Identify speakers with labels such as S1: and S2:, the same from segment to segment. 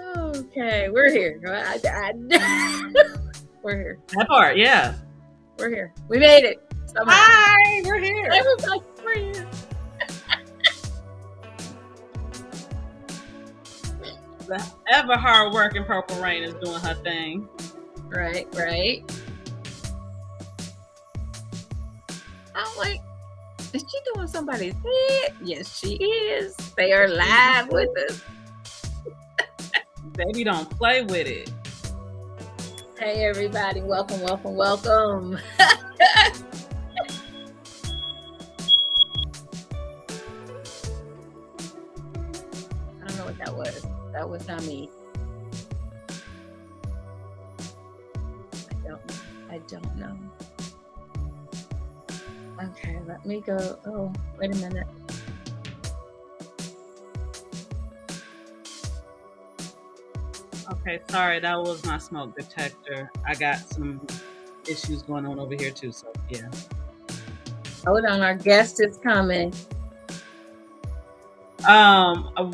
S1: Okay, we're here. We're here.
S2: That part, yeah.
S1: We're here. We made it. Somehow.
S2: Hi, we're here.
S1: Everybody, we're here.
S2: The ever hard-working Purple Rain is doing her thing.
S1: Right. I'm like, is she doing somebody's head? Yes, she is. They are live with us.
S2: Baby, don't play with it.
S1: Hey, everybody. Welcome.
S2: I
S1: don't know what that was. That was not me. I don't know. Okay, let me go. Oh, wait a minute.
S2: Okay, sorry, that was my smoke detector. I got some issues going on over here too, so yeah.
S1: Hold on, our guest is coming.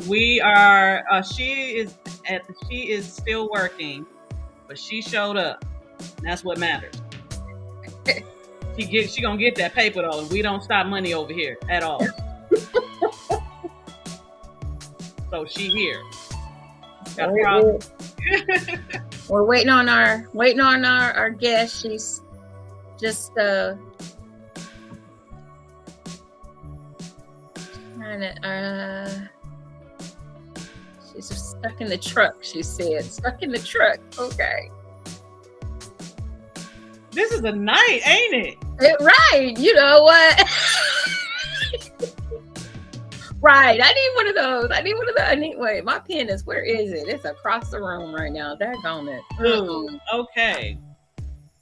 S2: We are. She is still working, but she showed up. And that's what matters. She gonna get that paper though. We don't stop money over here at all. So she here. Got a problem.
S1: We're waiting on our guest. She's just she's stuck in the truck. She said, stuck in the truck. Okay.
S2: This is a night, ain't it?
S1: Right. You know what? Right. I need one of those. Wait, my pen is, where is it? It's across the room right now. Daggone it.
S2: Ooh, okay.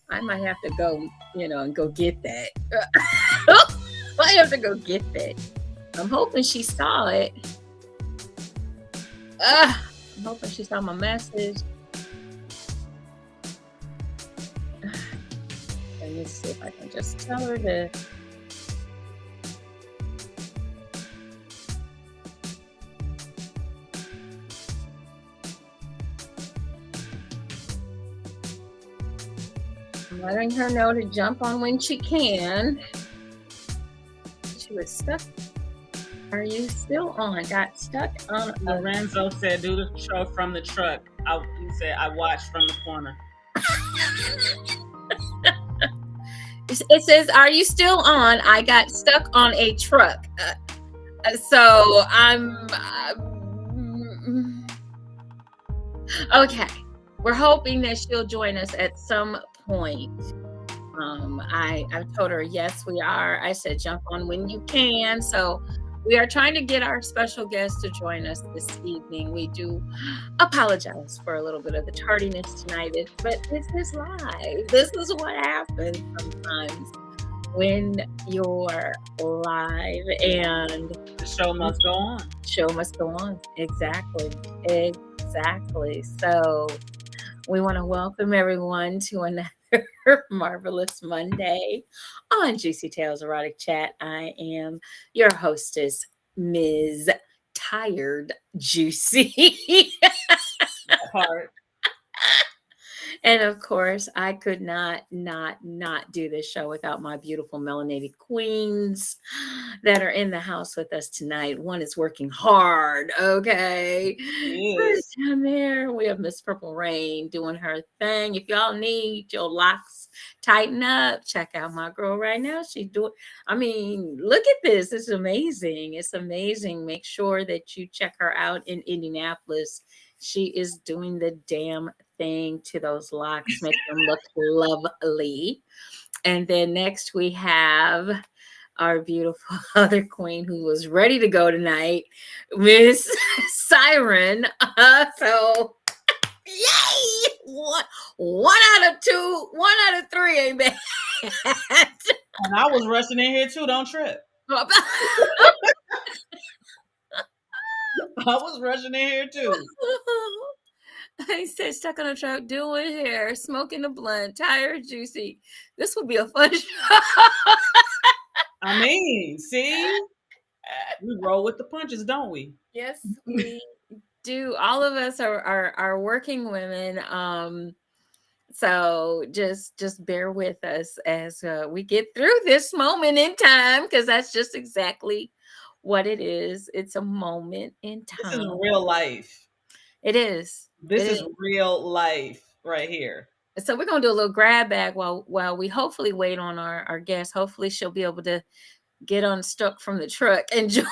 S1: I might have to go, and go get that. I have to go get that. I'm hoping she saw it. I'm hoping she saw my message. Let me see if I can just tell her to. I'm letting her know to jump on when she can. She was stuck. Are you still on? Got stuck on.
S2: Lorenzo said, do the show from the truck. He said, I watched from the corner.
S1: It says, are you still on? I got stuck on a truck. So I'm... okay. We're hoping that she'll join us at some point. I told her, yes, we are. I said, jump on when you can. So we are trying to get our special guest to join us this evening. We do apologize for a little bit of the tardiness tonight, but this is live. This is what happens sometimes when you're live, and
S2: the show must go on.
S1: Show must go on. Exactly. So we want to welcome everyone to another marvelous Monday on JewCee Tales Erotic Chat. I am your hostess, Ms. Tired JewCee. And of course, I could not do this show without my beautiful melanated queens that are in the house with us tonight. One is working hard, okay?
S2: Yes.
S1: Down there, we have Miss Purple Rain doing her thing. If y'all need your locks tighten up, check out my girl right now. She's doing, look at this. It's amazing. It's amazing. Make sure that you check her out in Indianapolis. She is doing the damn thing to those locks, make them look lovely. And then next we have our beautiful other queen who was ready to go tonight, Miss Siren. So yay! One out of three ain't bad.
S2: And I was rushing in here too. Don't trip. I was rushing in here too.
S1: I said, stuck on a truck, doing hair, smoking a blunt, tired, JewCee. This would be a fun show.
S2: I mean, see, we roll with the punches, don't we?
S1: Yes, we do. All of us are working women. So just bear with us as we get through this moment in time, because that's just exactly what it is. It's a moment in
S2: This is
S1: time.
S2: real life.
S1: It is. It
S2: This
S1: is.
S2: is real life right here.
S1: So we're gonna do a little grab bag while we hopefully wait on our guest. Hopefully she'll be able to get unstuck from the truck and join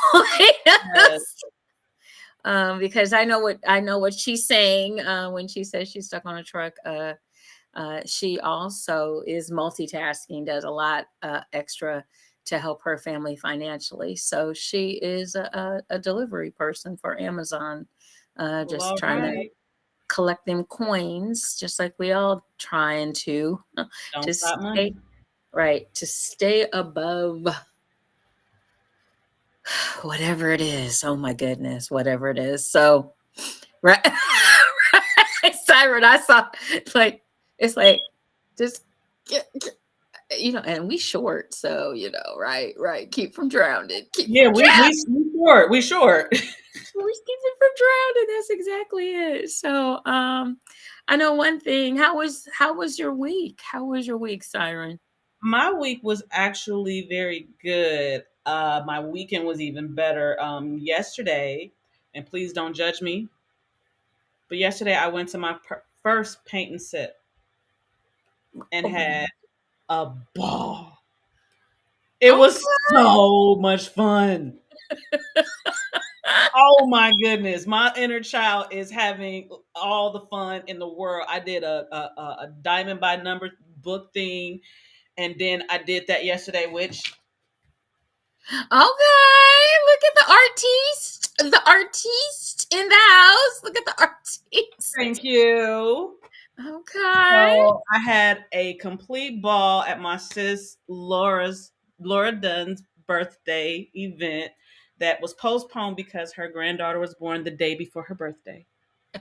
S2: Yes.
S1: us. Because I know what she's saying when she says she's stuck on a truck. She also is multitasking, does a lot extra to help her family financially. So she is a delivery person for Amazon,
S2: Well,
S1: just
S2: all
S1: trying to
S2: right.
S1: collect them coins, just like we all trying
S2: Don't
S1: to
S2: stop money.
S1: stay right, to stay above whatever it is. Oh my goodness, whatever it is. So right, Siren, I saw like it's like just and we short, so right, keep from drowning, keep
S2: Yeah,
S1: from
S2: we short. We short.
S1: we're keeping from drowning. That's exactly it. So I know one thing. How was your week? How was your week, Siren?
S2: My week was actually very good. My weekend was even better. Yesterday, and please don't judge me, but yesterday I went to my first paint and sip and
S1: Oh,
S2: had a ball. It
S1: okay.
S2: was so much fun. Oh my goodness, my inner child is having all the fun in the world. I did a diamond by number book thing, and then I did that yesterday, which
S1: Okay, look at the artiste in the house. Look at the artiste.
S2: thank you.
S1: Okay.
S2: So I had a complete ball at my sis Laura Dunn's birthday event that was postponed because her granddaughter was born the day before her birthday.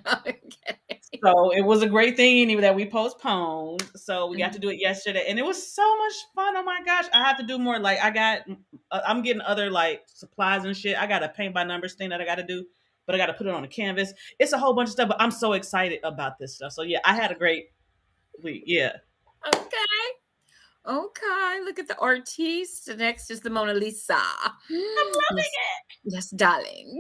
S1: Okay.
S2: So it was a great thing anyway that we postponed. So we got to
S1: Mhm.
S2: do it yesterday, and it was so much fun. Oh my gosh, I have to do more. Like I'm getting other like supplies and shit. I got a paint by numbers thing that I got to do, but I got to put it on a canvas. It's a whole bunch of stuff, but I'm so excited about this stuff. So yeah, I had a great week. Yeah,
S1: Okay. Okay. Look at the artiste. The next is the Mona Lisa. Yes, yes, darling.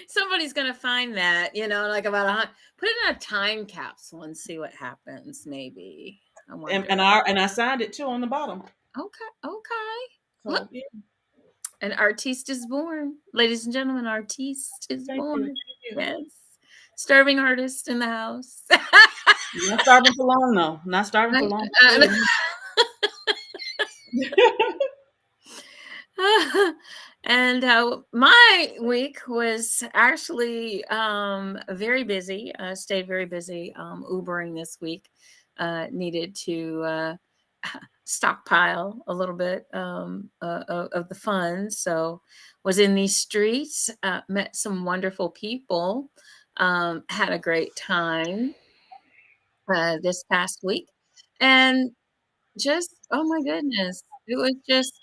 S1: Somebody's gonna find that, like about put it in a time capsule and see what happens. Maybe I
S2: and
S1: wonder.
S2: I signed it too on the bottom.
S1: Okay. Okay. Look,
S2: So yeah,
S1: an artiste is born, ladies and gentlemen. Artiste is
S2: thank you,
S1: born.
S2: thank you.
S1: Yes, starving artist in the house.
S2: Not starving for long though. Not starving for long.
S1: And my week was actually very busy. Stayed very busy. Ubering this week. Needed to stockpile a little bit of the funds. So was in these streets. Met some wonderful people. Had a great time this past week, and just oh my goodness, it was just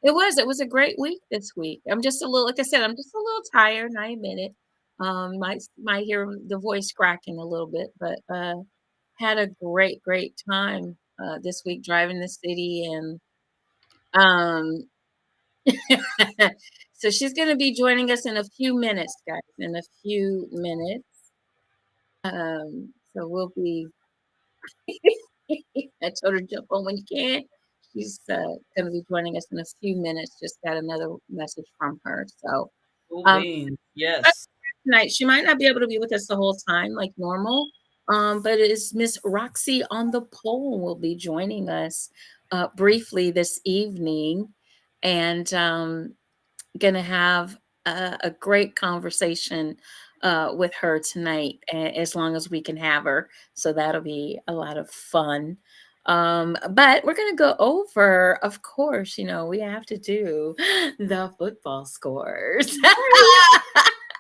S1: it was a great week this week. I'm just a little, like I said, I'm just a little tired, and I admit it. Might hear the voice cracking a little bit, but had a great time this week driving the city, and um, so she's going to be joining us in a few minutes, guys. In a few minutes, so we'll be. I told her jump on when you can. She's going to be joining us in a few minutes. Just got another message from her. So
S2: Cool
S1: um,
S2: beans. Yes.
S1: tonight she might not be able to be with us the whole time like normal. But it is Miss Roxy on the pole will be joining us briefly this evening, and gonna have a great conversation with her tonight, as long as we can have her. So that'll be a lot of fun. But we're gonna go over, of course, we have to do the football scores.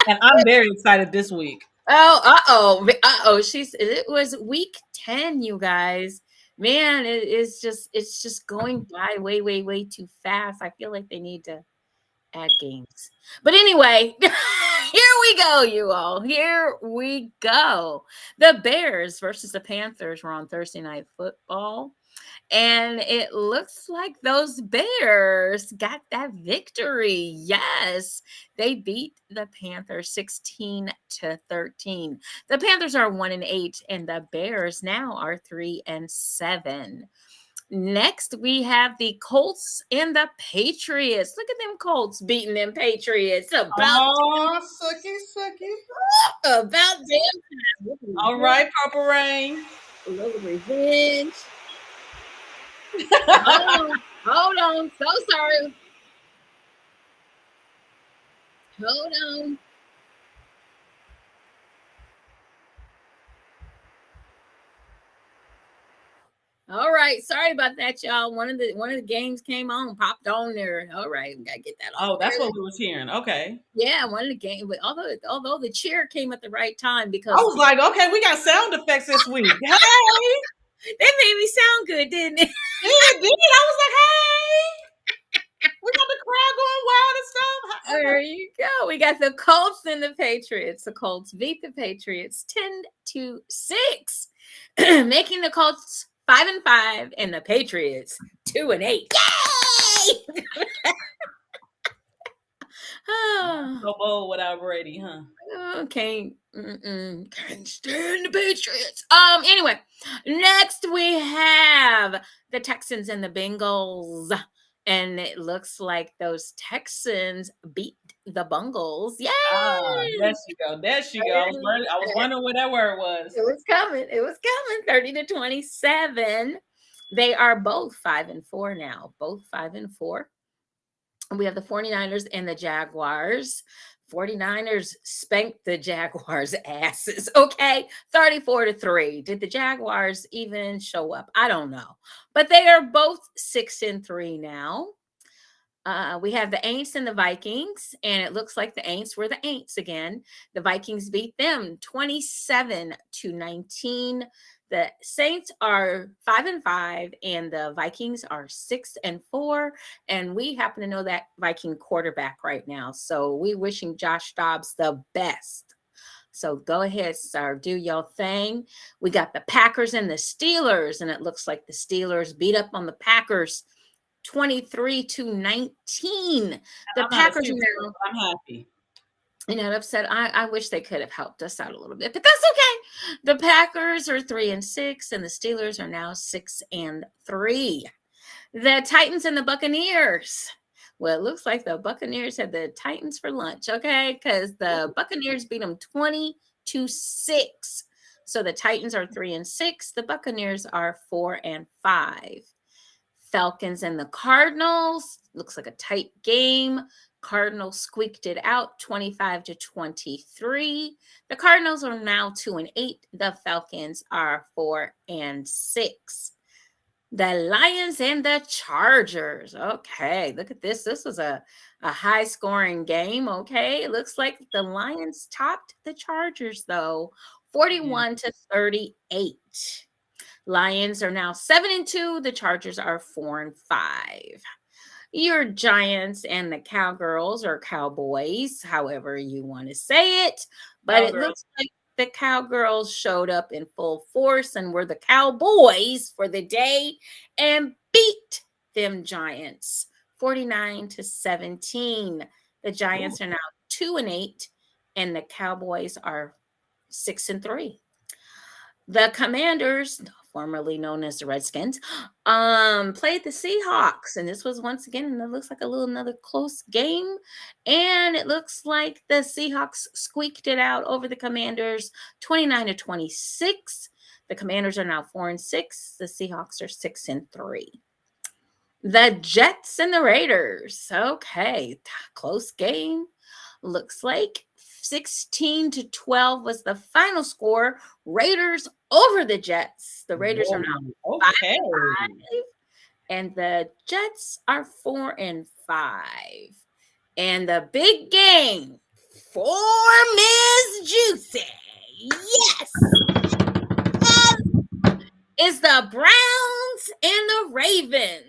S2: And I'm very excited this week.
S1: Oh, uh-oh. Uh-oh. It was week 10, you guys. Man, it's just going by way, way, way too fast. I feel like they need to add games. But anyway, here we go, you all. Here we go. The Bears versus the Panthers were on Thursday Night Football. And it looks like those Bears got that victory. Yes, they beat the Panthers 16-13. The Panthers are 1-8, and the Bears now are 3-7. Next, we have the Colts and the Patriots. Look at them Colts beating them Patriots.
S2: Oh, sucky, sucky.
S1: About damn time.
S2: All right, Purple Rain.
S1: A little revenge. Hold on. So sorry. Hold on. All right, sorry about that, y'all. One of the games came on, popped on there. All right, we gotta get that off.
S2: Oh, that's what we was hearing. Okay.
S1: Yeah, one of the games. But although the cheer came at the right time because
S2: I was like, okay, we got sound effects this week. Hey,
S1: they made me sound good, didn't it?
S2: it did. I was like, hey, we got the crowd going wild and stuff.
S1: There you go. We got the Colts and the Patriots. The Colts beat the Patriots 10-6, making the Colts 5-5 and the Patriots 2-8. Yay!
S2: So bold without Brady, huh?
S1: Okay. Can't stand the Patriots. Anyway, next we have the Texans and the Bengals. And it looks like those Texans beat the Bungles. Yay!
S2: There she go. There she go. I was wondering what that word was.
S1: It was coming. 30-27. They are both 5-4 now. Both 5-4. We have the 49ers and the Jaguars. 49ers spanked the Jaguars' asses. Okay, 34-3. Did the Jaguars even show up? I don't know. But they are both 6-3 now. We have the Aints and the Vikings, and it looks like the Aints were the Aints again. The Vikings beat them 27-19. The Saints are 5-5, and the Vikings are 6-4. And we happen to know that Viking quarterback right now. So we wishing Josh Dobbs the best. So go ahead, sir. Do your thing. We got the Packers and the Steelers, and it looks like the Steelers beat up on the Packers 23-19. The Packers are now.
S2: I'm happy.
S1: Not upset. I wish they could have helped us out a little bit, but that's okay. The Packers are 3-6, and the Steelers are now 6-3. The Titans and the Buccaneers. Well, it looks like the Buccaneers had the Titans for lunch, okay? Because the Buccaneers beat them 20-6. So the Titans are 3-6. The Buccaneers are 4-5. Falcons and the Cardinals. Looks like a tight game. Cardinals squeaked it out 25-23. The Cardinals are now 2-8. The Falcons are 4-6. The Lions and the Chargers. Okay, look at this. This was a high scoring game. Okay, it looks like the Lions topped the Chargers though, 41-38. Lions are now 7-2. The Chargers are 4-5. Your Giants and the Cowgirls or Cowboys, however you want to say it. But Cowgirls. It looks like the Cowgirls showed up in full force and were the Cowboys for the day and beat them Giants 49-17. The Giants are now 2-8 and the Cowboys are 6-3. The Commanders, formerly known as the Redskins, played the Seahawks, and this was once again, and it looks like another close game, and it looks like the Seahawks squeaked it out over the Commanders 29-26. The Commanders are now 4-6. The Seahawks are 6-3. The Jets and the Raiders. Okay, close game. Looks like 16-12 was the final score. Raiders over the Jets. The Raiders are now 5-5, and the Jets are 4-5. And the big game for Miss JewCee. Yes. is the Browns and the Ravens.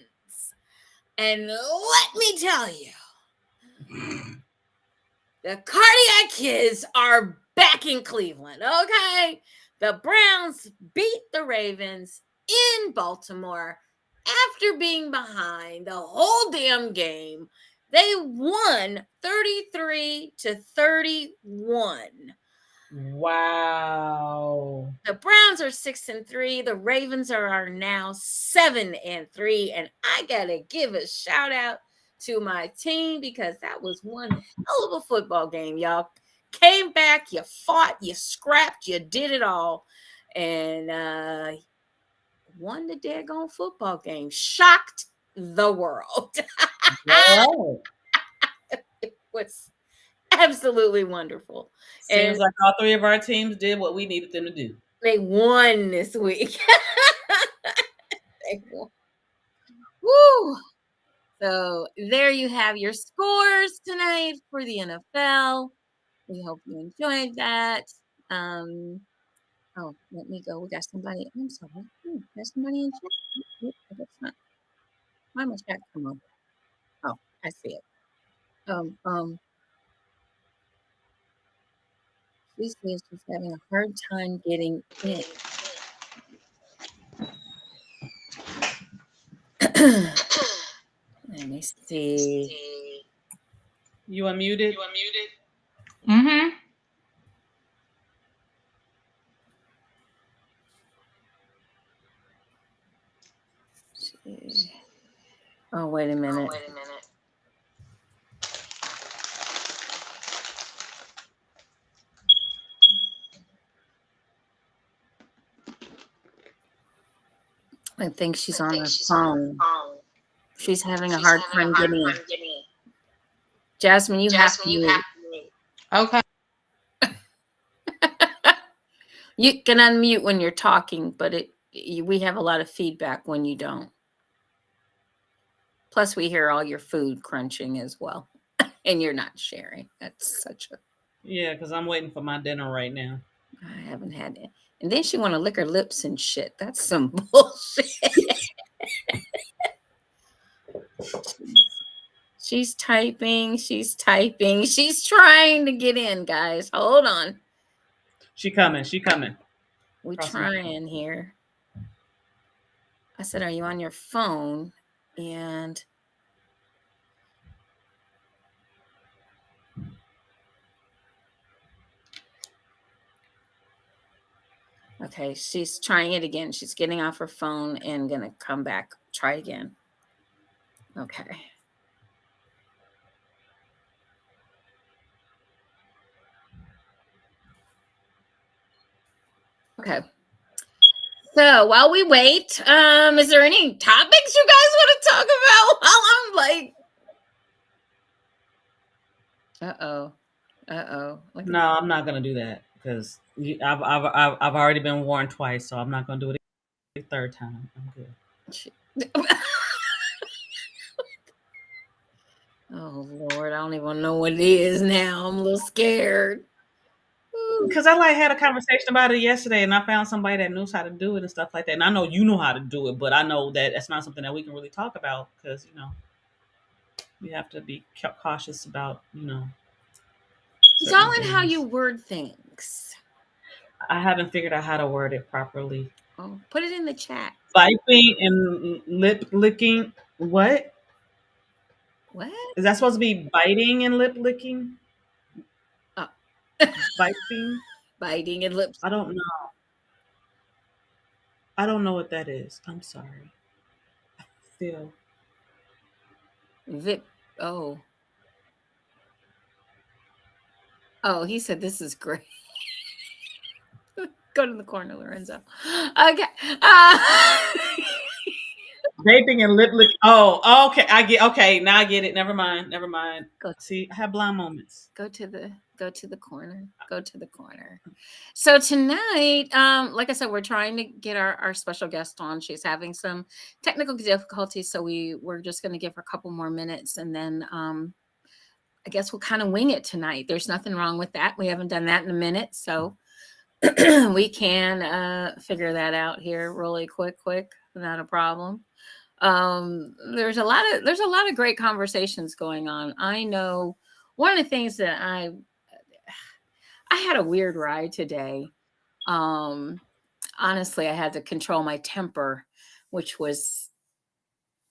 S1: And let me tell you, the Cardiac Kids are back in Cleveland, okay? The Browns beat the Ravens in Baltimore after being behind the whole damn game. They won 33-31.
S2: Wow.
S1: The Browns are 6-3. The Ravens are now 7-3. And I gotta give a shout out to my team because that was one hell of a football game, y'all. Came back, you fought, you scrapped, you did it all, and won the daggone football game. Shocked the world.
S2: All
S1: It was absolutely wonderful.
S2: seems
S1: And
S2: like all three of our teams did what we needed them to do.
S1: they won this week. They won. Woo! So there you have your scores tonight for the NFL. We hope you enjoyed that. Um, oh, let me go. We got somebody. I'm sorry. There's somebody in chat. That's not. Why my chat come on? Oh, I see it. Um, um, she says she's having a hard time getting in. Let me see.
S2: You unmuted?
S3: Mm-hmm.
S1: Oh, wait a minute. I think she's on her phone. She's having a hard time getting in. Jasmine, you have to mute.
S3: Okay.
S1: You can unmute when you're talking, but we have a lot of feedback when you don't. Plus, we hear all your food crunching as well, and you're not sharing. That's such a.
S2: Yeah, because I'm waiting for my dinner right now.
S1: I haven't had it. And then she want to lick her lips and shit. That's some bullshit. She's typing. She's typing. She's trying to get in, guys. Hold on.
S2: She coming. She coming.
S1: We're
S2: Crossing.
S1: trying here. I said, are you on your phone? And okay, she's trying it again. She's getting off her phone and gonna come back. Try again. Okay. Okay. So while we wait, is there any topics you guys want to talk about while I'm like,
S2: No, I'm not gonna do that because I've already been warned twice, so I'm not gonna do it a third time. I'm good.
S1: Oh Lord, I don't even know what it is now. I'm a little scared.
S2: Because I had a conversation about it yesterday, and I found somebody that knows how to do it and stuff like that. And I know you know how to do it, but I know that that's not something that we can really talk about because we have to be cautious about
S1: It's all in
S2: certain
S1: how you
S2: things.
S1: word things.
S2: I haven't figured out how to word it properly.
S1: Oh, put it in the chat.
S2: Viping and lip licking. What
S1: What?
S2: is that supposed to be? Biting and lip licking.
S1: Oh.
S2: Viping.
S1: Biting and lips.
S2: I don't know. I don't know what that is. I'm sorry. Still.
S1: Vip. Oh. Oh, he said this is great. Go to the corner, Lorenzo. Okay.
S2: Vaping and lip lick. Oh, okay. I get. Okay, now I get it. Never mind. Never mind.
S1: Go.
S2: See, I have blind moments.
S1: Go to the corner. Go to the corner. So tonight, like I said, we're trying to get our special guest on. She's having some technical difficulties, so we're just going to give her a couple more minutes, and then I guess we'll kind of wing it tonight. There's nothing wrong with that. We haven't done that in a minute, so We can figure that out here really quick, not a problem. There's a lot of great conversations going on. I know one of the things that I had a weird ride today. Um, Honestly, I had to control my temper, which was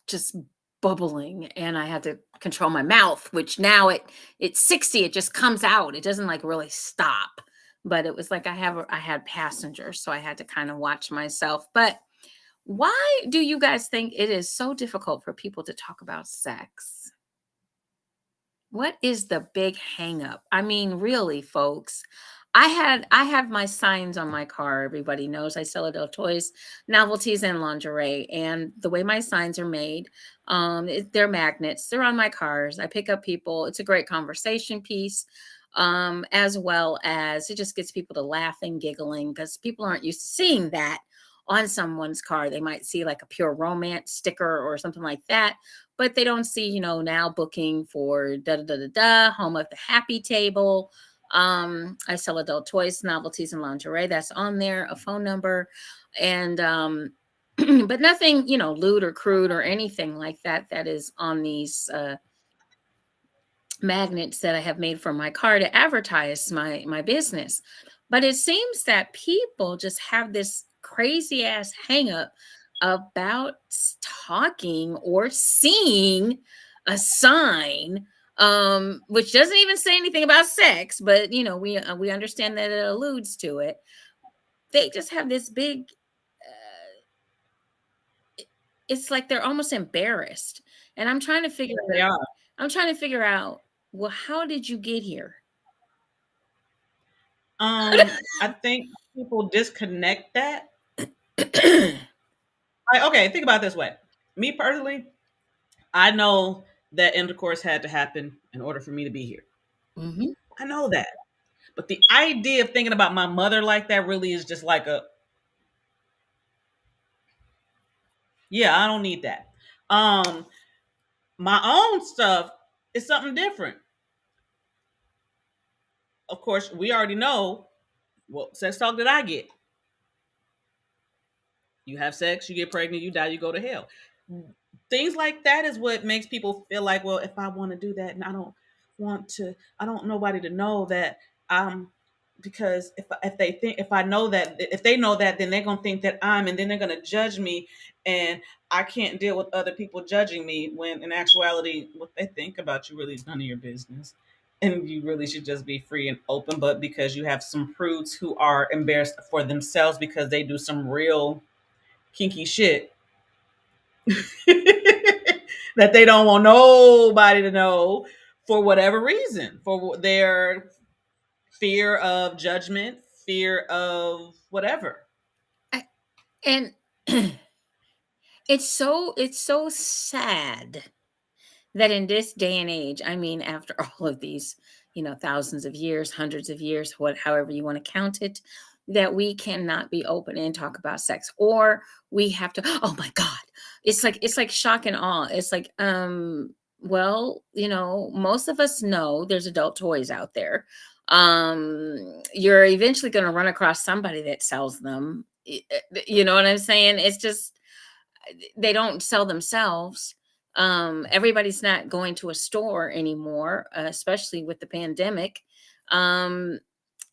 S1: just bubbling, and I had to control my mouth, which now it's 60, it just comes out. It doesn't like really stop. But it was like I had passengers, so I had to kind of watch myself. But why do you guys think it is so difficult for people to talk about sex? What is the big hang up? I mean, really, folks. I have my signs on my car. Everybody knows I sell adult toys, novelties, and lingerie. And the way my signs are made, they're magnets. They're on my cars. I pick up people. It's a great conversation piece, as well as it just gets people to laughing, giggling, because people aren't used to seeing that on someone's car. They might see like a pure romance sticker or something like that, but they don't see, now booking for da da da da da, home of the happy table. I sell adult toys, novelties, and lingerie. That's on there, a phone number, and but nothing, lewd or crude or anything like that. That is on these magnets that I have made for my car to advertise my business. But it seems that people just have this crazy ass hang up about talking or seeing a sign, which doesn't even say anything about sex, but we understand that it alludes to it. They just have this big it's like they're almost embarrassed, and
S2: They are.
S1: I'm trying to figure out, well, how did you get here?
S2: I think people disconnect that. Okay, think about it this way. Me personally, I know that intercourse had to happen in order for me to be here.
S1: Hmm.
S2: I know that. But the idea of thinking about my mother like that really is just like yeah, I don't need that. Um, my own stuff is something different. Of course, we already know what sex talk did I get. You have sex, you get pregnant, you die, you go to hell. Things like that is what makes people feel like, well, if I want to do that and I don't want nobody to know that I'm because if they think if I know that if they know that then they're gonna think that and then they're gonna judge me and I can't deal with other people judging me when in actuality what they think about you really is none of your business. And you really should just be free and open, but because you have some prudes who are embarrassed for themselves because they do some real kinky shit that they don't want nobody to know for whatever reason, for their fear of judgment, fear of whatever.
S1: And it's so sad that in this day and age, I mean, after all of these, thousands of years, hundreds of years, however you want to count it, that we cannot be open and talk about sex, or we have to. Oh my God, it's like shock and awe. It's like, well, most of us know there's adult toys out there. You're eventually going to run across somebody that sells them. You know what I'm saying? It's just they don't sell themselves. Everybody's not going to a store anymore, especially with the pandemic. um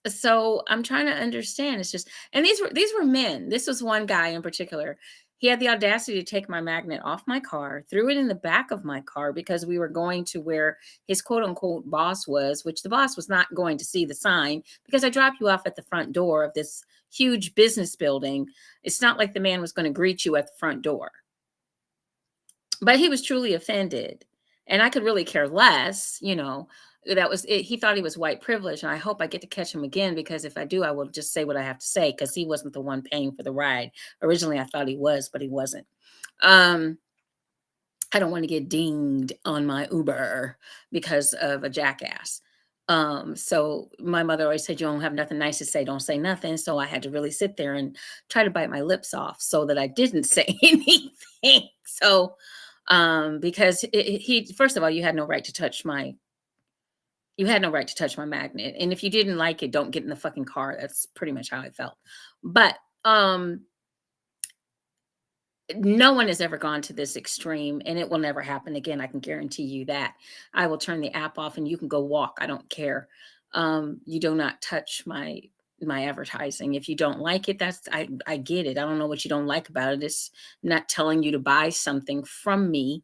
S1: so I'm trying to understand. It's just, and these were men. This was one guy in particular. He had the audacity to take my magnet off my car, threw it in the back of my car because we were going to where his quote unquote boss was, which the boss was not going to see the sign because I drop you off at the front door of this huge business building. It's not like the man was going to greet you at the front door, but he was truly offended, and I could really care less. That was it. He thought he was white privilege, and I hope I get to catch him again, because if I do, I will just say what I have to say, because he wasn't the one paying for the ride. Originally I thought he was, but he wasn't. um I don't want to get dinged on my Uber because of a jackass. So my mother always said, you don't have nothing nice to say, don't say nothing. So I had to really sit there and try to bite my lips off so that I didn't say anything. So because he, first of all, you had no right to touch my You had no right to touch my magnet. And if you didn't like it, don't get in the fucking car. That's pretty much how I felt. But no one has ever gone to this extreme, and it will never happen again. I can guarantee you that. I will turn the app off and you can go walk. I don't care. You do not touch my advertising. If you don't like it, I get it. I don't know what you don't like about it. It's not telling you to buy something from me.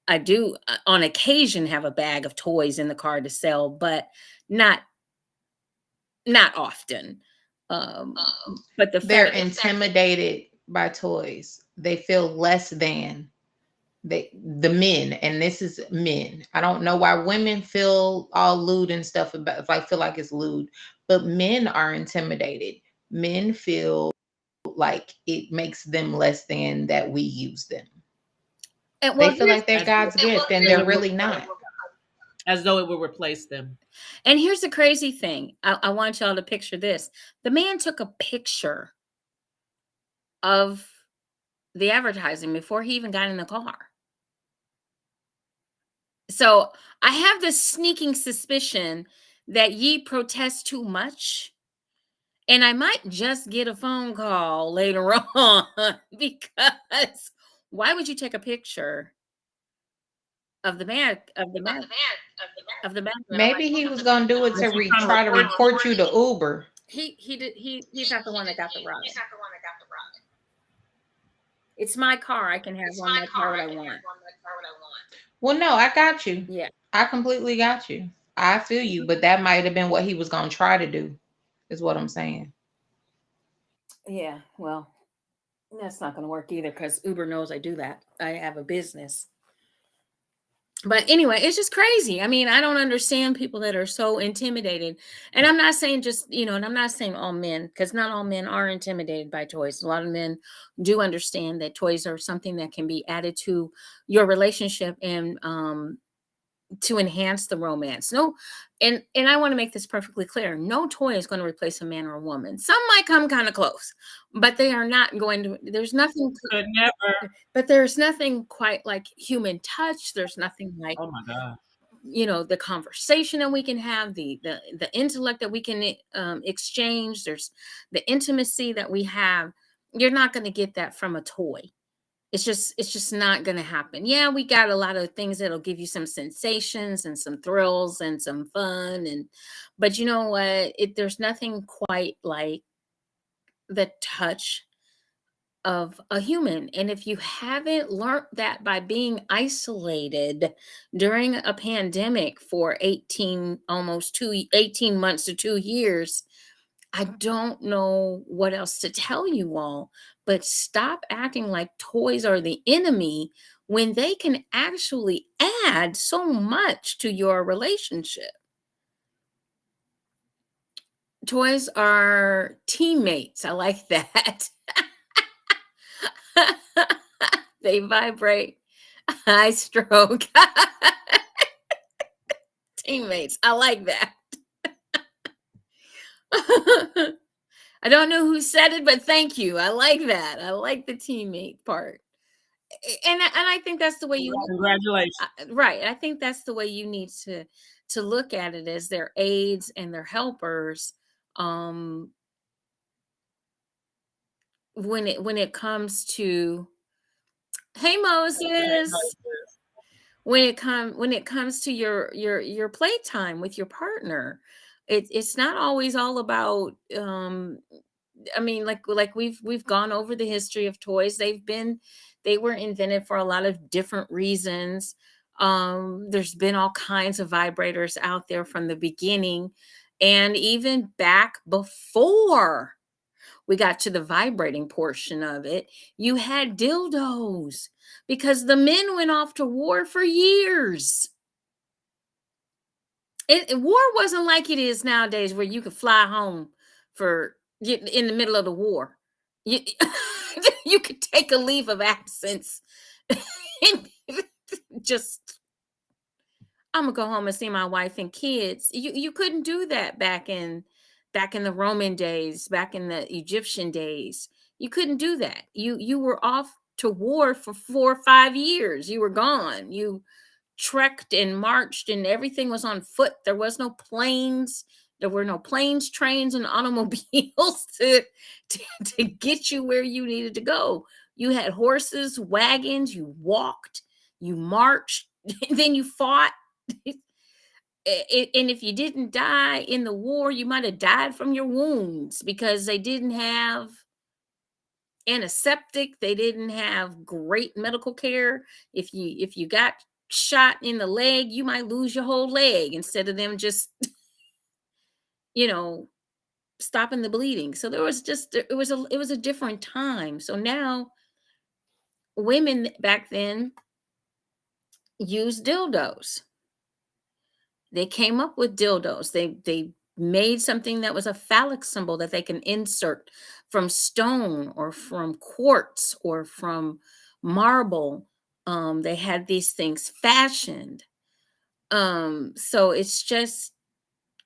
S1: I do on occasion have a bag of toys in the car to sell, but not often. Um, but the
S3: They're
S1: fact
S3: intimidated by toys. They feel less than the men, and this is men. I don't know why women feel all lewd and stuff about if I feel like it's lewd, but men are intimidated. Men feel like it makes them less than that we use them.
S1: and
S3: They
S1: well,
S3: feel like they're
S2: As,
S3: God's gift, and
S2: as,
S3: they're
S2: it will,
S3: really not.
S2: as though it will replace them.
S1: and here's the crazy thing. I want y'all to picture this. The man took a picture of the advertising before he even got in the car. So I have this sneaking suspicion that ye protest too much. And I might just get a phone call later on because why would you take a picture of the man of the man?
S3: Maybe he was gonna do it to
S2: Unless you're trying to
S3: try to
S2: record
S3: report you to Uber.
S1: He's not the one that got the ride. It's my car. I can have on my car what I want.
S3: Well, no, I got you.
S1: Yeah.
S3: I completely got you. I feel you, but that might have been what he was gonna try to do, is what I'm saying.
S1: Yeah. Well, that's not going to work either because Uber knows I do that. I have a business. But anyway, it's just crazy. I mean, I don't understand people that are so intimidated. And I'm not saying just, and I'm not saying all men, because not all men are intimidated by toys. A lot of men do understand that toys are something that can be added to your relationship and to enhance the romance. No, and I want to make this perfectly clear. No toy is going to replace a man or a woman. Some might come kind of close, but they are not going to. There's nothing.
S2: Could never.
S1: But there's nothing quite like human touch. There's nothing like,
S2: Oh my God.
S1: the conversation that we can have, the intellect that we can exchange. There's the intimacy that we have. You're not going to get that from a toy. It's just not going to happen. Yeah, we got a lot of things that'll give you some sensations and some thrills and some fun, but you know what? There's nothing quite like the touch of a human. And if you haven't learned that by being isolated during a pandemic for 18 months to 2 years, I don't know what else to tell you all, but stop acting like toys are the enemy when they can actually add so much to your relationship. Toys are teammates. I like that. They vibrate. I stroke. Teammates. I like that. I don't know who said it, but thank you. I like that. I like the teammate part. And I think that's the way you
S2: Congratulations.
S1: right. I think that's the way you need to look at it, as their aides and their helpers. When it comes to, hey Moses, when it comes to your playtime with your partner, it's not always all about I mean, like we've gone over the history of toys. They were invented for a lot of different reasons. There's been all kinds of vibrators out there from the beginning, and even back before we got to the vibrating portion of it, you had dildos because the men went off to war for years. War wasn't like it is nowadays, where you could fly home for in the middle of the war. You, you could take a leave of absence and just, I'm gonna go home and see my wife and kids. You couldn't do that back in the Roman days, back in the Egyptian days. You couldn't do that. You were off to war for 4 or 5 years. You were gone. trekked and marched, and everything was on foot. There was no planes. There were no planes, trains, and automobiles to get you where you needed to go. You had horses, wagons, you walked, you marched, then you fought. And if you didn't die in the war, you might have died from your wounds because they didn't have antiseptic, they didn't have great medical care. If you got shot in the leg, you might lose your whole leg instead of them just you know stopping the bleeding. So there was just it was a different time. So now women back then used dildos. They came up with dildos. They made something that was a phallic symbol that they can insert from stone or from quartz or from marble. They had these things fashioned. So it's just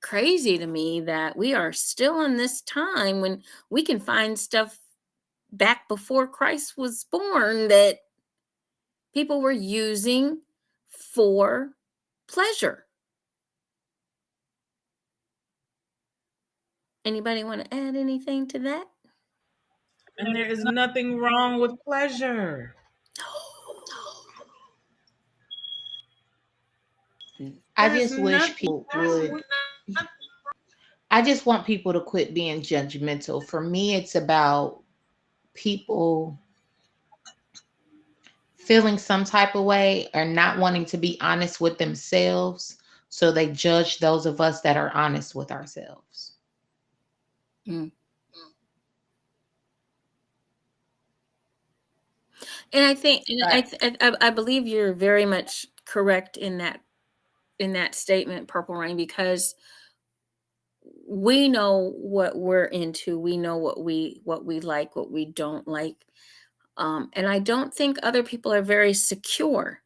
S1: crazy to me that we are still in this time when we can find stuff back before Christ was born that people were using for pleasure. Anybody want to add anything to that?
S2: And there is nothing wrong with pleasure.
S3: I
S2: There's
S3: just wish
S2: nothing.
S3: people would. I just want people to quit being judgmental. For me, it's about people feeling some type of way or not wanting to be honest with themselves. So they judge those of us that are honest with ourselves.
S1: Mm. And I think, and
S2: Right.
S1: I believe you're very much correct in that statement, Purple Rain, because we know what we're into. We know what we like, what we don't like. And I don't think other people are very secure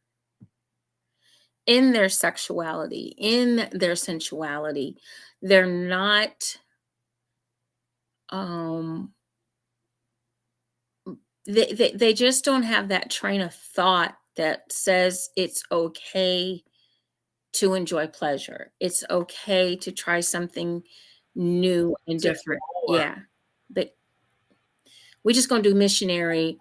S1: in their sexuality, in their sensuality. They're not um they just don't have that train of thought that says it's okay to enjoy pleasure. It's okay to try something new and
S2: To
S1: different.
S2: explore.
S1: Yeah. But we're just gonna do missionary.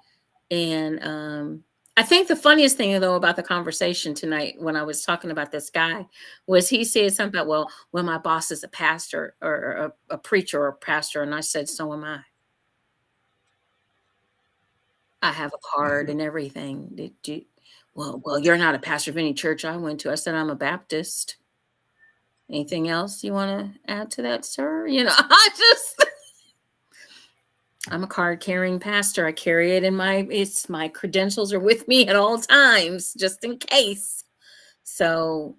S1: And I think the funniest thing though about the conversation tonight when I was talking about this guy was he said something about, well, my boss is a pastor or a preacher or a pastor, and I said, so am I. I have a card and everything. Did you? Well, you're not a pastor of any church I went to. I said I'm a Baptist. Anything else you want to add to that, sir? I'm a card carrying pastor. I carry it in my credentials are with me at all times, just in case. So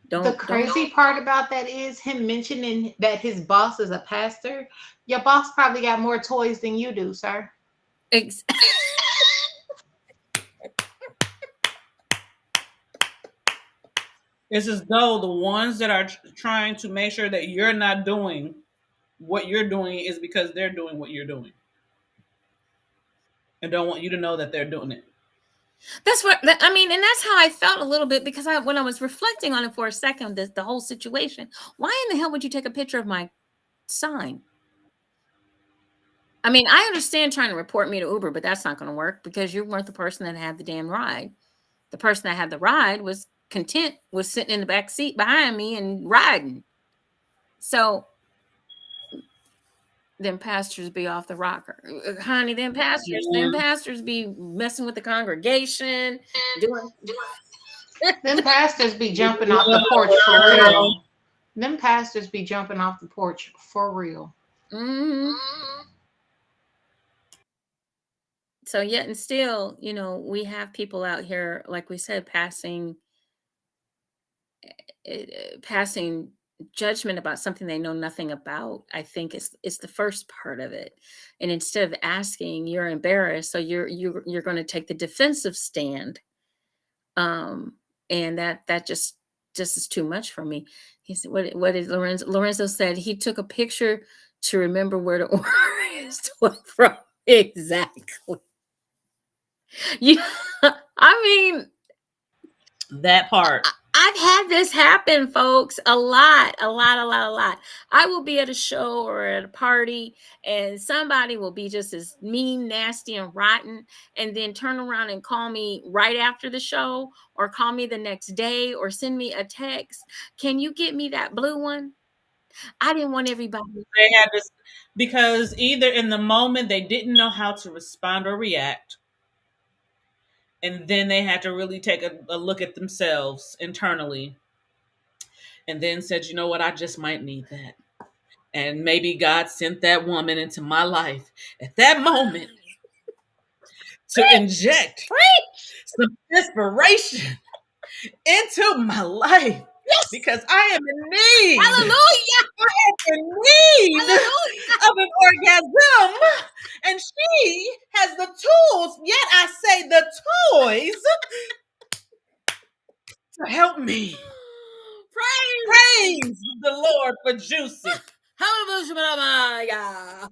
S3: The
S1: don't
S3: crazy part about that is him mentioning that his boss is a pastor. Your boss probably got more toys than you do, sir.
S1: ex-
S2: It's as though the ones that are trying to make sure that you're not doing what you're doing is because they're doing what you're doing and don't want you to know that they're doing it.
S1: that's what I mean, and that's how I felt a little bit because when I was reflecting on it for a second, the whole situation. Why in the hell would you take a picture of my sign? I mean, I understand trying to report me to Uber, but that's not going to work because you weren't the person that had the damn ride. The person that had the ride was content with sitting in the back seat behind me and riding. So them pastors be off the rocker. Honey, them
S2: Yeah.
S1: pastors be messing with the congregation, doing
S3: Them pastors be jumping off the porch for
S2: Yeah.
S3: real. Them pastors be jumping off the porch for real.
S1: Mhm. So yet and still, we have people out here, like we said, passing judgment about something they know nothing about. I think it's the first part of it. And instead of asking, you're embarrassed, so you're going to take the defensive stand. Um, and that just is too much for me. He said, what did Lorenzo said? He took a picture to remember where to order his toy from. Exactly. Yeah, I mean,
S2: That part.
S1: I've had this happen, folks, a lot, a lot, a lot, a lot. I will be at a show or at a party, and somebody will be just as mean, nasty, and rotten, and then turn around and call me right after the show, or call me the next day, or send me a text. Can you get me that blue one? I didn't want everybody.
S2: They had this because either in the moment they didn't know how to respond or react, and then they had to really take a look at themselves internally, and then said, you know what, I just might need that. And maybe God sent that woman into my life at that moment to inject some inspiration into my life
S1: Yes,
S2: because I am in need.
S1: hallelujah,
S2: I am in need
S1: hallelujah.
S2: of an orgasm. And she has the tools, yet I say the toys, to help me.
S1: Praise,
S2: Praise the Lord for JewCee.
S1: hallelujah, hallelujah.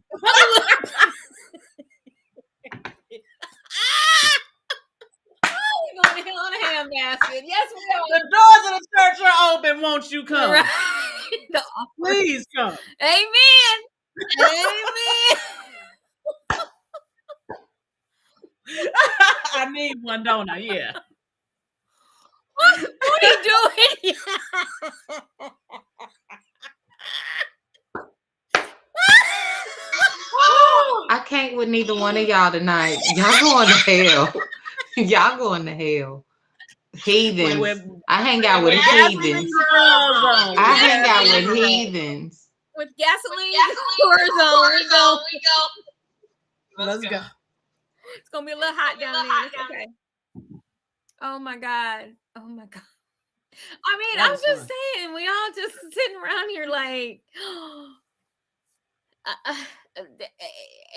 S1: We're going to hell in a handbasket. Yes, we are.
S2: The doors of the church are open. Won't you come?
S1: Right. The
S2: Please come.
S1: Amen. Amen.
S2: I need one, don't I? Yeah.
S1: What are you doing?
S3: I can't with neither one of y'all tonight. Y'all going to hell. Y'all going to hell. Heathens. I hang out with heathens. I hang out with heathens.
S1: With gasoline, zone. We go.
S2: Let's go.
S1: It's gonna be a little hot down there. It's okay. Oh my God. Oh my God. I mean,
S2: That
S1: I'm
S2: was
S1: just
S2: fun.
S1: saying, we all just sitting around here like,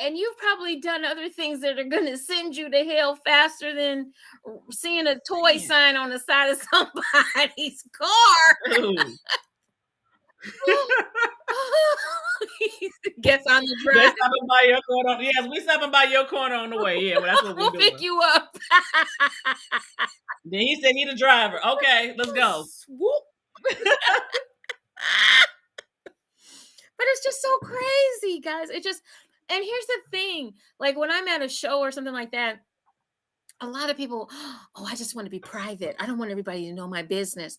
S1: and you've probably done other things that are going to send you to hell faster than seeing a toy
S2: Man.
S1: sign on the side of somebody's car.
S2: Ooh.
S1: Guess I'm the
S2: They're
S1: driver.
S2: stopping by your corner. Yes, we stopping by your corner on the way. Yeah, well, that's what
S1: We'll
S2: we're doing.
S1: pick you up.
S2: Then he said he the driver. Okay, let's go.
S1: Swoop. But it's just so crazy, guys. It just, and here's the thing, like when I'm at a show or something like that, a lot of people, oh, I just want to be private. I don't want everybody to know my business.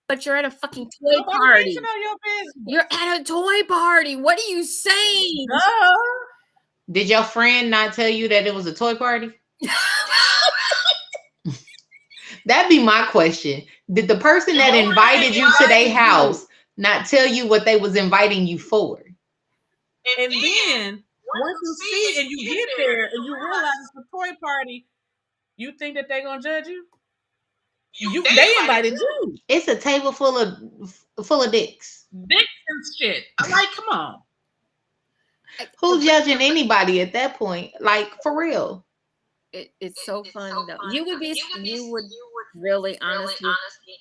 S1: But you're at a fucking toy
S2: Nobody
S1: party.
S2: needs to know your business.
S1: You're at a toy party. What are you saying?
S2: Duh.
S3: Did your friend not tell you that it was a toy party? That'd be my question. Did the person that invited you to their house not tell you what they was inviting you for?
S2: And then once you see and you get there and you realize it's a toy party, you think that they're gonna judge you? They invited you.
S3: It's a table full of dicks.
S2: Dicks and shit. I'm like, come on.
S3: Who's judging anybody at that point? Like, for real.
S1: It's so funny though. You would really honestly,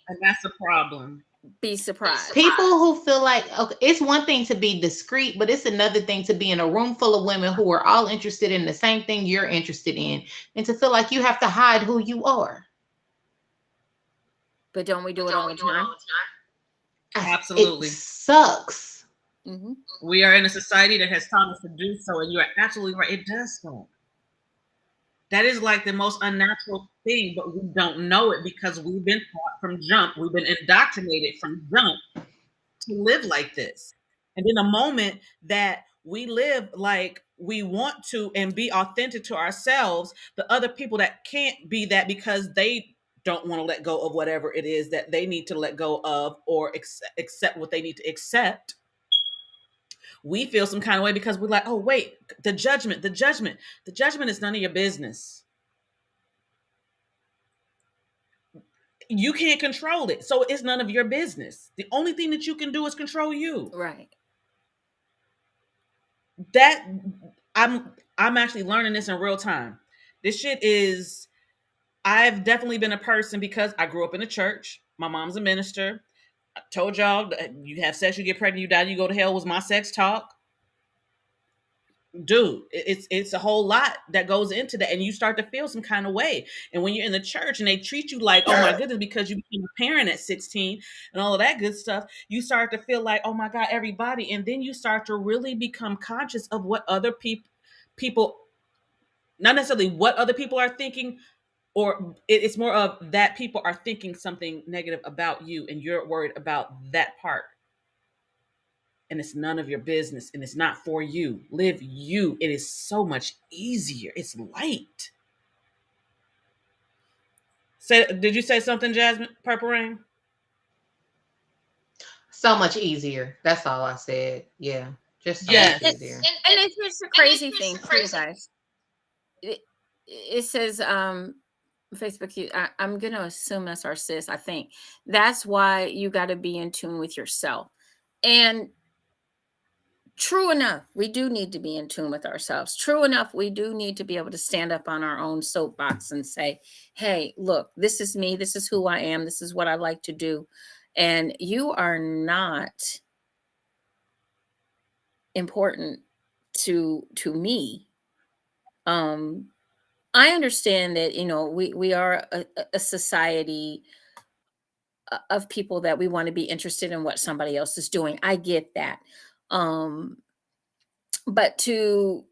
S2: And that's a problem.
S1: be surprised.
S3: People who feel like, okay, it's one thing to be discreet, but it's another thing to be in a room full of women who are all interested in the same thing you're interested in, and to feel like you have to hide who you are.
S1: But don't we do it all the time?
S2: Absolutely.
S3: It sucks.
S1: Mm-hmm.
S2: We are in a society that has taught us to do so, and you are absolutely right. It does so. That is like the most unnatural thing, but we don't know it because we've been taught from jump. We've been indoctrinated from jump to live like this. And in a moment that we live like we want to and be authentic to ourselves, the other people that can't be that because they don't want to let go of whatever it is that they need to let go of or accept what they need to accept, we feel some kind of way because we're like, oh, wait, the judgment is none of your business. You can't control it. So it's none of your business. The only thing that you can do is control you.
S1: Right.
S2: That I'm actually learning this in real time. This shit is, I've definitely been a person because I grew up in a church. My mom's a minister. I told y'all, you have sex, you get pregnant, you die, you go to hell was my sex talk. dude, it's a whole lot that goes into that, and you start to feel some kind of way. And when you're in the church and they treat you like, oh my goodness, because you became a parent at 16 and all of that good stuff, you start to feel like, oh my God, everybody. And then you start to really become conscious of what other people, not necessarily what other people are thinking, or it's more of that people are thinking something negative about you and you're worried about that part, and it's none of your business and it's not for you. Live you. It is so much easier. It's light. Say, did you say something, Jasmine? Purple Rain?
S3: So much easier. That's all I said. Yeah, just so
S1: And
S3: much
S2: Yes.
S1: and,
S3: easier.
S1: and it's a crazy thing too, guys. It says Facebook, I'm gonna assume that's our sis. I think that's why you got to be in tune with yourself. And true enough, we do need to be in tune with ourselves. True enough, we do need to be able to stand up on our own soapbox and say, hey, look, this is me. This is who I am. This is what I like to do. And you are not important to me. Um, I understand that, we are a society of people that we want to be interested in what somebody else is doing. I get that. Um, but to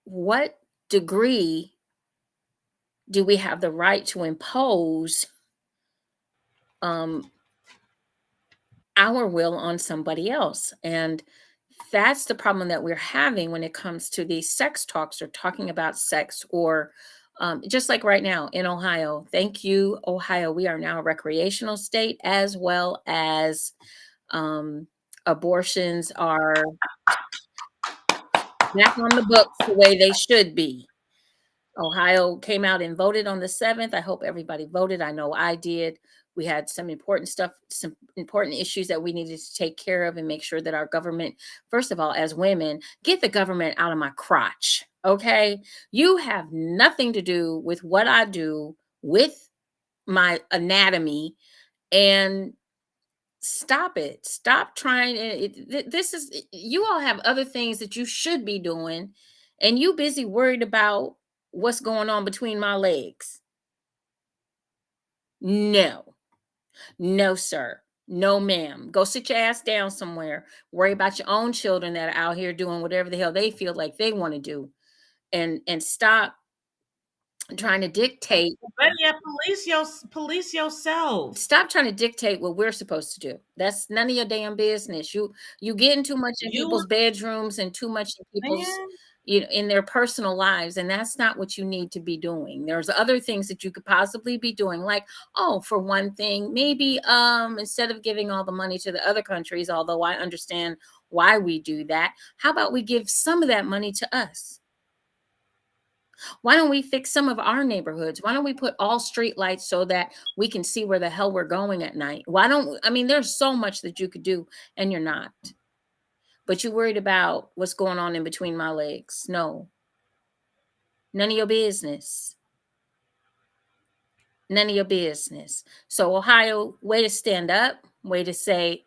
S1: what degree do we have the right to impose um, our will on somebody else? And that's the problem that we're having when it comes to these sex talks or talking about sex, or just like right now in Ohio. Thank you, Ohio. We are now a recreational state, as well as um, abortions are back on the books the way they should be. Ohio came out and voted on the 7th. I hope everybody voted. I know I did. We had some important stuff, some important issues that we needed to take care of and make sure that our government, first of all, as women, get the government out of my crotch. Okay. You have nothing to do with what I do with my anatomy, and stop it. Stop trying. This is, you all have other things that you should be doing, and you busy worried about what's going on between my legs. No, no, sir. No, ma'am. Go sit your ass down somewhere. Worry about your own children that are out here doing whatever the hell they feel like they want to do, and stop trying to dictate.
S2: Better yet, police yourself.
S1: Stop trying to dictate what we're supposed to do. That's none of your damn business. You getting too much in
S2: You
S1: people's bedrooms and too much in people's,
S2: man.
S1: in their personal lives, and that's not what you need to be doing. There's other things that you could possibly be doing, like, oh, for one thing, maybe instead of giving all the money to the other countries, although I understand why we do that, how about we give some of that money to us? Why don't we fix some of our neighborhoods? Why don't we put all street lights so that we can see where the hell we're going at night? Why don't, I mean, there's so much that you could do, and you're not. But you're worried about what's going on in between my legs. No, none of your business. None of your business. So Ohio, way to stand up, way to say,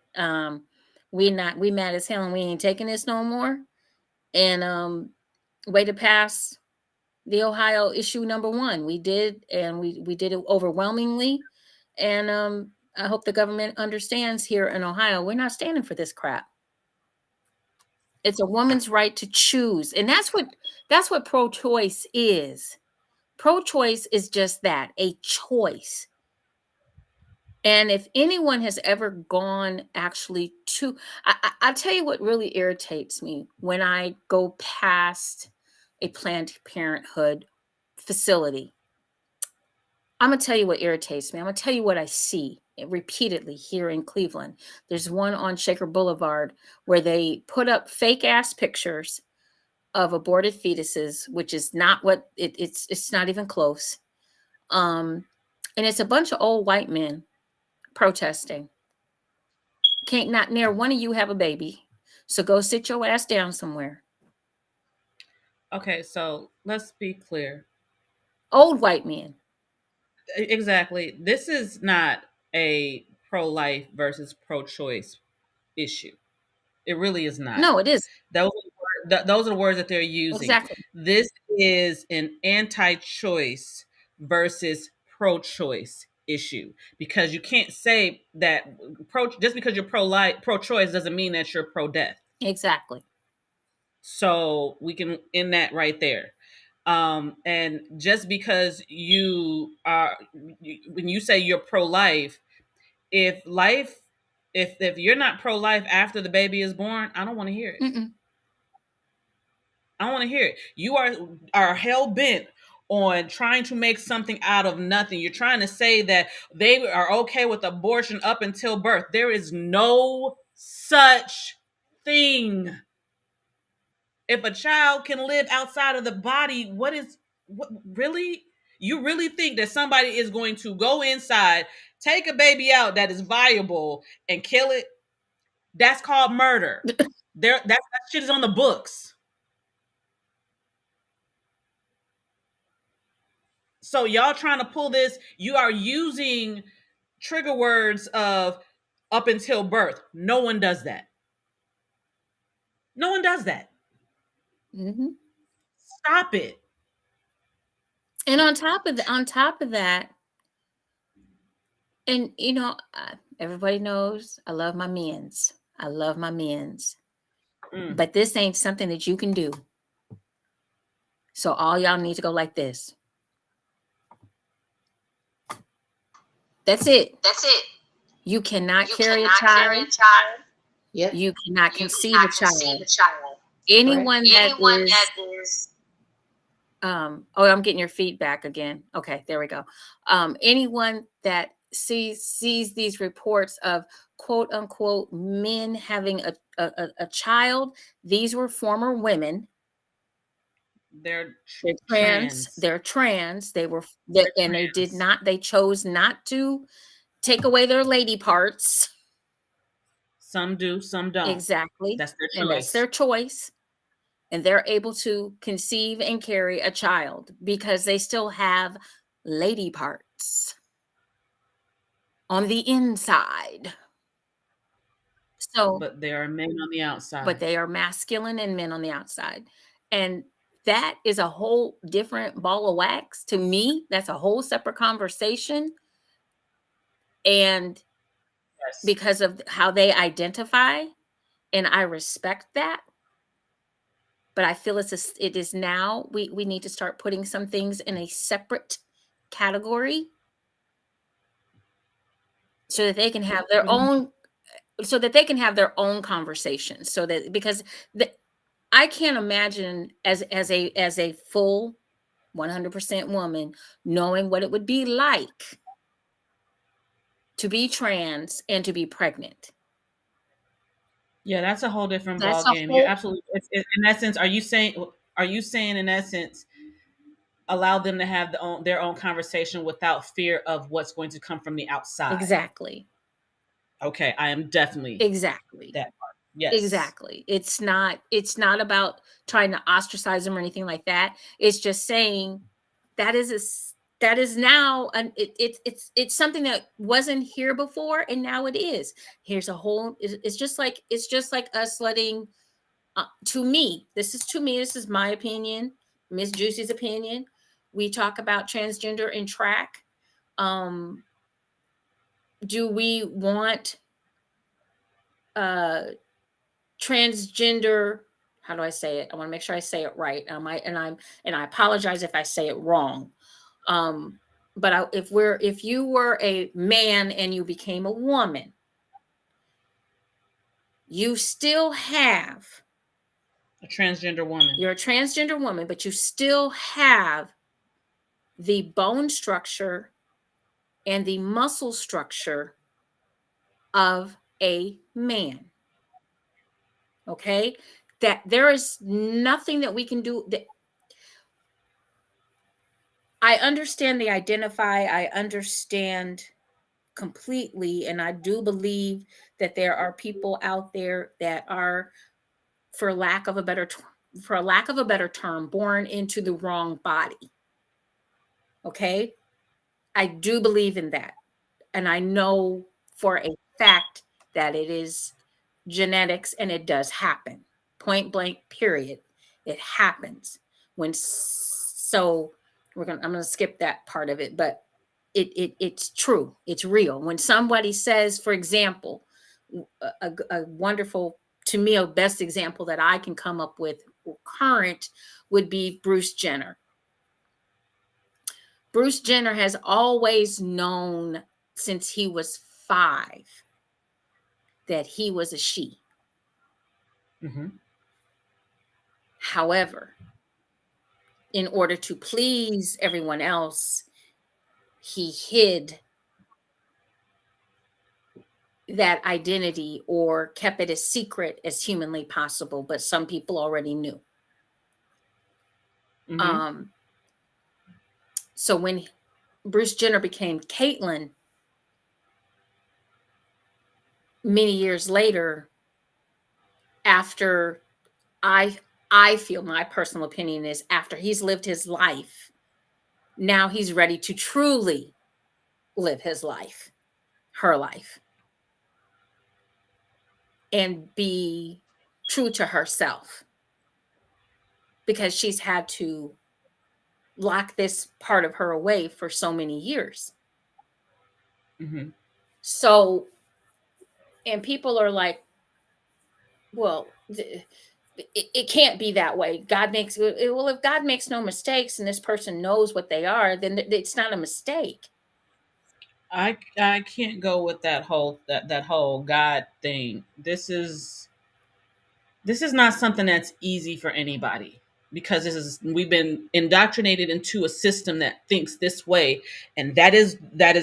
S1: we mad as hell and we ain't taking this no more. And way to pass the Ohio issue number 1. We did, and we did it overwhelmingly. And I hope the government understands here in Ohio, we're not standing for this crap. It's a woman's right to choose. And that's what pro-choice is. Pro-choice is just that, a choice. And if anyone has ever gone actually to, I'll tell you what really irritates me when I go past a Planned Parenthood facility. I'm going to tell you what irritates me. I'm going to tell you what I see repeatedly here in Cleveland. There's one on Shaker Boulevard where they put up fake ass pictures of aborted fetuses, which is not what it's not even close. And it's a bunch of old white men protesting. Can't not near one of you have a baby. So go sit your ass down somewhere.
S2: Okay, so let's be clear.
S1: Old white men.
S2: Exactly. This is not a pro-life versus pro-choice issue. It really is not.
S1: No, it is.
S2: Those those are the words that they're using.
S1: Exactly.
S2: This is an anti-choice versus pro-choice issue, because you can't say that just because you're pro-life, pro-choice doesn't mean that you're pro-death.
S1: Exactly.
S2: So we can end that right there. And just because when you say you're pro-life, if life, if you're not pro-life after the baby is born, I don't want to hear it.
S1: Mm-mm.
S2: I don't want to hear it. You are hell bent on trying to make something out of nothing. You're trying to say that they are okay with abortion up until birth. There is no such thing. If a child can live outside of the body, what really? You really think that somebody is going to go inside, take a baby out that is viable, and kill it? That's called murder. That shit is on the books. So y'all trying to pull this, you are using trigger words of up until birth. No one does that. No one does that.
S1: Mm-hmm.
S2: Stop it.
S1: And on top of that, and everybody knows I love my men's. I love my men's.
S2: Mm.
S1: But this ain't something that you can do. So all y'all need to go like this. That's it.
S3: That's it.
S1: You cannot
S3: You
S1: carry a
S3: cannot carry a
S1: child.
S3: child. Yep.
S1: You cannot
S3: You
S1: conceive
S3: cannot
S1: a child.
S3: conceive a child.
S1: Anyone that
S3: Anyone
S1: is
S3: that is
S1: I'm getting your feedback again. Okay, there we go. Anyone that sees these reports of quote unquote men having a child, these were former women.
S2: They're
S1: They're trans. They're trans. They were, and they did
S2: trans.
S1: not. They chose not to take away their lady parts.
S2: Some do, some don't.
S1: Exactly.
S2: That's their choice.
S1: And that's their choice. And they're able to conceive and carry a child because they still have lady parts on the inside. So,
S2: But there are men on the outside.
S1: but they are masculine and men on the outside. And that is a whole different ball of wax. To me, that's a whole separate conversation. And
S2: Yes.
S1: because of how they identify, and I respect that. But I feel it is now we need to start putting some things in a separate category so that they can have their own conversations, so that because I can't imagine as a full 100% woman knowing what it would be like to be trans and to be pregnant.
S2: Yeah, that's a whole different
S1: That's
S2: ball
S1: a
S2: game.
S1: whole-
S2: You're absolutely. In essence, are you saying in essence, allow them to have their own conversation without fear of what's going to come from the outside?
S1: Exactly.
S2: Okay, I am definitely
S1: Exactly.
S2: that part. Yes.
S1: Exactly. It's not about trying to ostracize them or anything like that. It's just saying that is now it's something that wasn't here before, and now it is. Here's a whole it's just like us letting to me, this is my opinion, Miss JewCee's opinion. We talk about transgender in track. Do we want transgender, how do I say it? I want to make sure I say it right. And I apologize if I say it wrong. But if you were a man and you became a woman, you still have
S2: A transgender woman.
S1: You're a transgender woman, but you still have the bone structure and the muscle structure of a man. Okay? That there is nothing that we can do. I understand the identify. I understand completely. And I do believe that there are people out there that are, for lack of a better term, born into the wrong body. Okay? I do believe in that. And I know for a fact that it is genetics and it does happen. point blank, period. It happens when, so I'm gonna skip that part of it, but it's true. It's real. When somebody says, for example, a wonderful, to me, a best example that I can come up with current would be Bruce Jenner. Bruce Jenner has always known since he was 5 that he was a she.
S2: Mm-hmm.
S1: However, in order to please everyone else, he hid that identity or kept it as secret as humanly possible, but some people already knew.
S2: Mm-hmm.
S1: So when Bruce Jenner became Caitlyn, many years later, after I feel, my personal opinion is, after he's lived his life, now he's ready to truly live his life, her life, and be true to herself, because she's had to lock this part of her away for so many years.
S2: Mm-hmm.
S1: So, and people are like, well, it can't be that way. God makes, well, if God makes no mistakes and this person knows what they are, then it's not a mistake.
S2: I can't go with that whole God thing. This is not something that's easy for anybody, because we've been indoctrinated into a system that thinks this way, and that is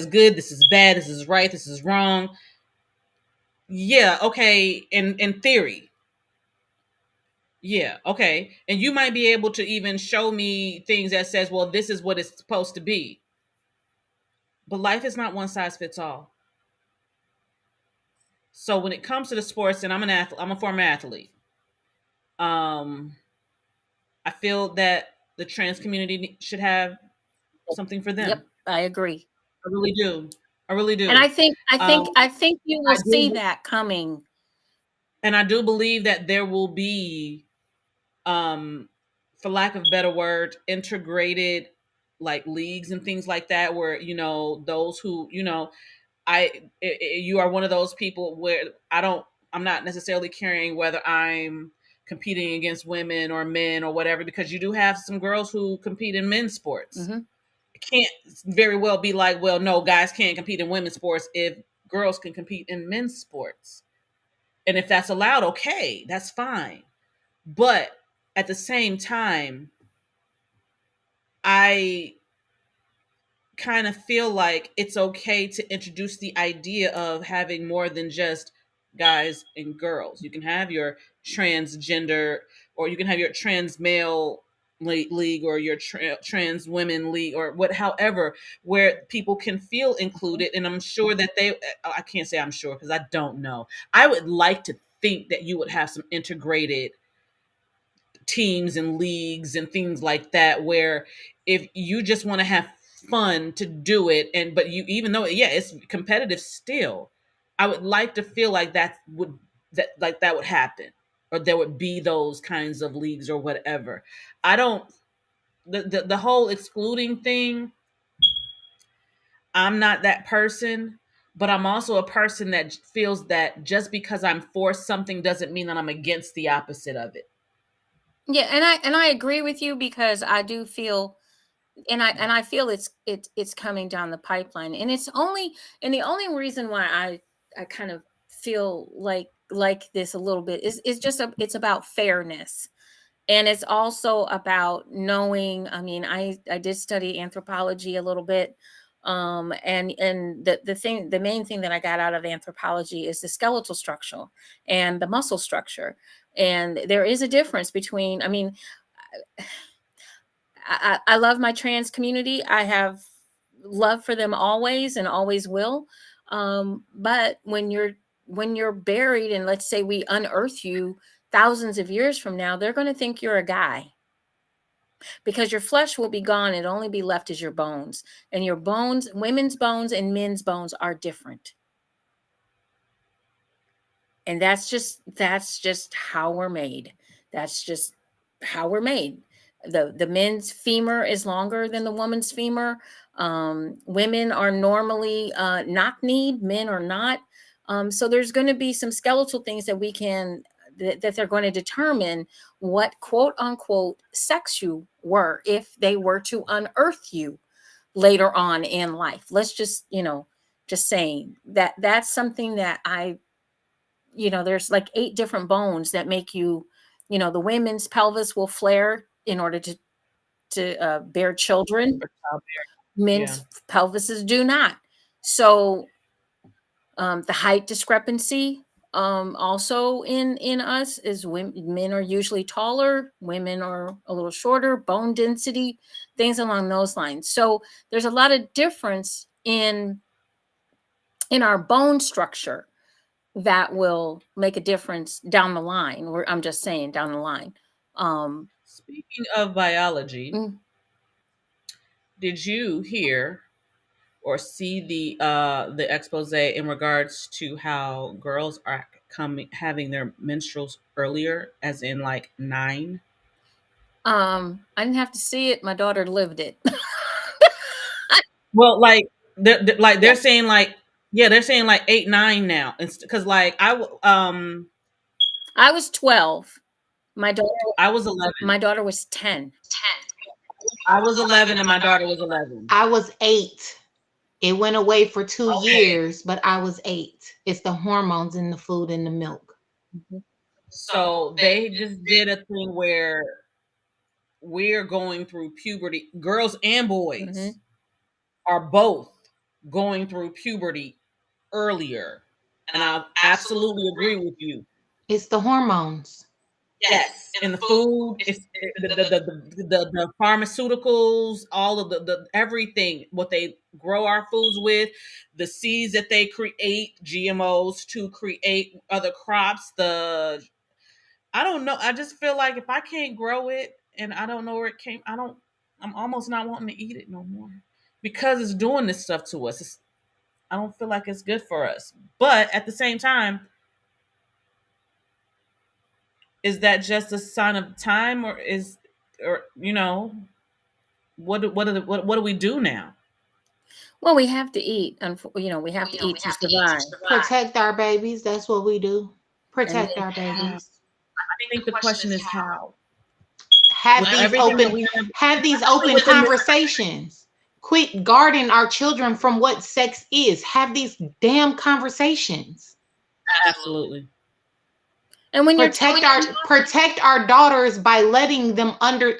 S2: good, this is bad, this is right, this is wrong. Yeah, okay, in theory. Yeah, okay. And you might be able to even show me things that says, well, this is what it's supposed to be. But life is not one size fits all. So when it comes to the sports, and I'm an athlete, I'm a former athlete. Um, I feel that the trans community should have something for them.
S1: Yep, I agree.
S2: I really do. I really
S1: And
S2: do.
S1: I think you will
S2: I
S1: see
S2: do,
S1: that coming.
S2: and I do believe that there will be, um, for lack of a better word, integrated like leagues and things like that, where those who you are one of those people where I'm not necessarily caring whether I'm competing against women or men or whatever, because you do have some girls who compete in men's sports.
S1: Hmm.
S2: It can't very well be like, well, no, guys can't compete in women's sports if girls can compete in men's sports. And if that's allowed, okay, that's fine. But at the same time, I kind of feel like it's okay to introduce the idea of having more than just guys and girls. You can have your transgender, or you can have your trans male league, or your trans women league, or what, however, where people can feel included. And I'm sure that I can't say I'm sure because I don't know. I would like to think that you would have some integrated teams and leagues and things like that, where if you just want to have fun to do it, and but you, even though, yeah, it's competitive still, I would like to feel like that would happen, or there would be those kinds of leagues or whatever. I don't the whole excluding thing, I'm not that person. But I'm also a person that feels that just because I'm for something doesn't mean that I'm against the opposite of it.
S1: Yeah, and I agree with you, because I do feel, and I feel it's coming down the pipeline, and it's only, and the only reason why I kind of feel like this a little bit is just it's about fairness. And it's also about knowing, I mean, I did study anthropology a little bit. And the main thing that I got out of anthropology is the skeletal structure and the muscle structure. And there is a difference between, I mean, I love my trans community. I have love for them always and always will. But when you're buried, and let's say we unearth you thousands of years from now, they're going to think you're a guy, because your flesh will be gone. It'll only be left as your bones. And your bones, women's bones and men's bones, are different. And that's just how we're made. That's just how we're made. The men's femur is longer than the woman's femur. Women are normally knock-kneed, men are not. So there's going to be some skeletal things that we can that they're going to determine what quote unquote sex you were if they were to unearth you later on in life. Let's just, just saying that that's something that there's like 8 different bones that make you, the women's pelvis will flare in order to bear children.
S2: For childbearing. Yeah.
S1: Men's pelvises do not. So the height discrepancy also in us is men are usually taller, women are a little shorter, bone density, things along those lines. So there's a lot of difference in our bone structure that will make a difference down the line. Or I'm just saying down the line.
S2: Speaking of biology,
S1: mm,
S2: did you hear or see the expose in regards to how girls are coming having their menstruals earlier, as in like 9?
S1: I didn't have to see it. My daughter lived it.
S2: Well, like they're
S1: Yeah,
S2: saying like, yeah, they're saying like 8, 9 now, because like
S1: I was 12. My daughter,
S2: I was 11.
S1: my daughter was 10.
S2: I was 11 and my daughter was 11.
S3: I was 8. It went away for 2
S2: Okay.
S3: years, but I was 8. It's the hormones in the food and the milk.
S1: Mhm.
S2: So they just did a thing where we're going through puberty. Girls and boys
S1: Mhm.
S2: are both going through puberty earlier. And I absolutely agree with you.
S3: It's the hormones.
S2: Yes, in the food, it's the pharmaceuticals, all of the everything, what they grow our foods with, the seeds that they create, GMOs to create other crops. I don't know. I just feel like if I can't grow it and I don't know where it came, I'm almost not wanting to eat it no more because it's doing this stuff to us. I don't feel like it's good for us. But at the same time, is that just a sign of time, or what do we do now?
S1: Well, we have to eat. We have to eat to survive.
S3: Protect our babies. That's what we do.
S1: And
S3: Protect our
S2: How?
S3: babies.
S2: I think the question is how.
S3: Have
S2: With
S3: these
S2: everything that
S3: open
S2: we have,
S3: have these
S2: especially
S3: open
S2: within this,
S3: conversations. Quit guarding our children from what sex is. Have these damn conversations.
S2: absolutely.
S1: and when you're
S3: Protect our daughters by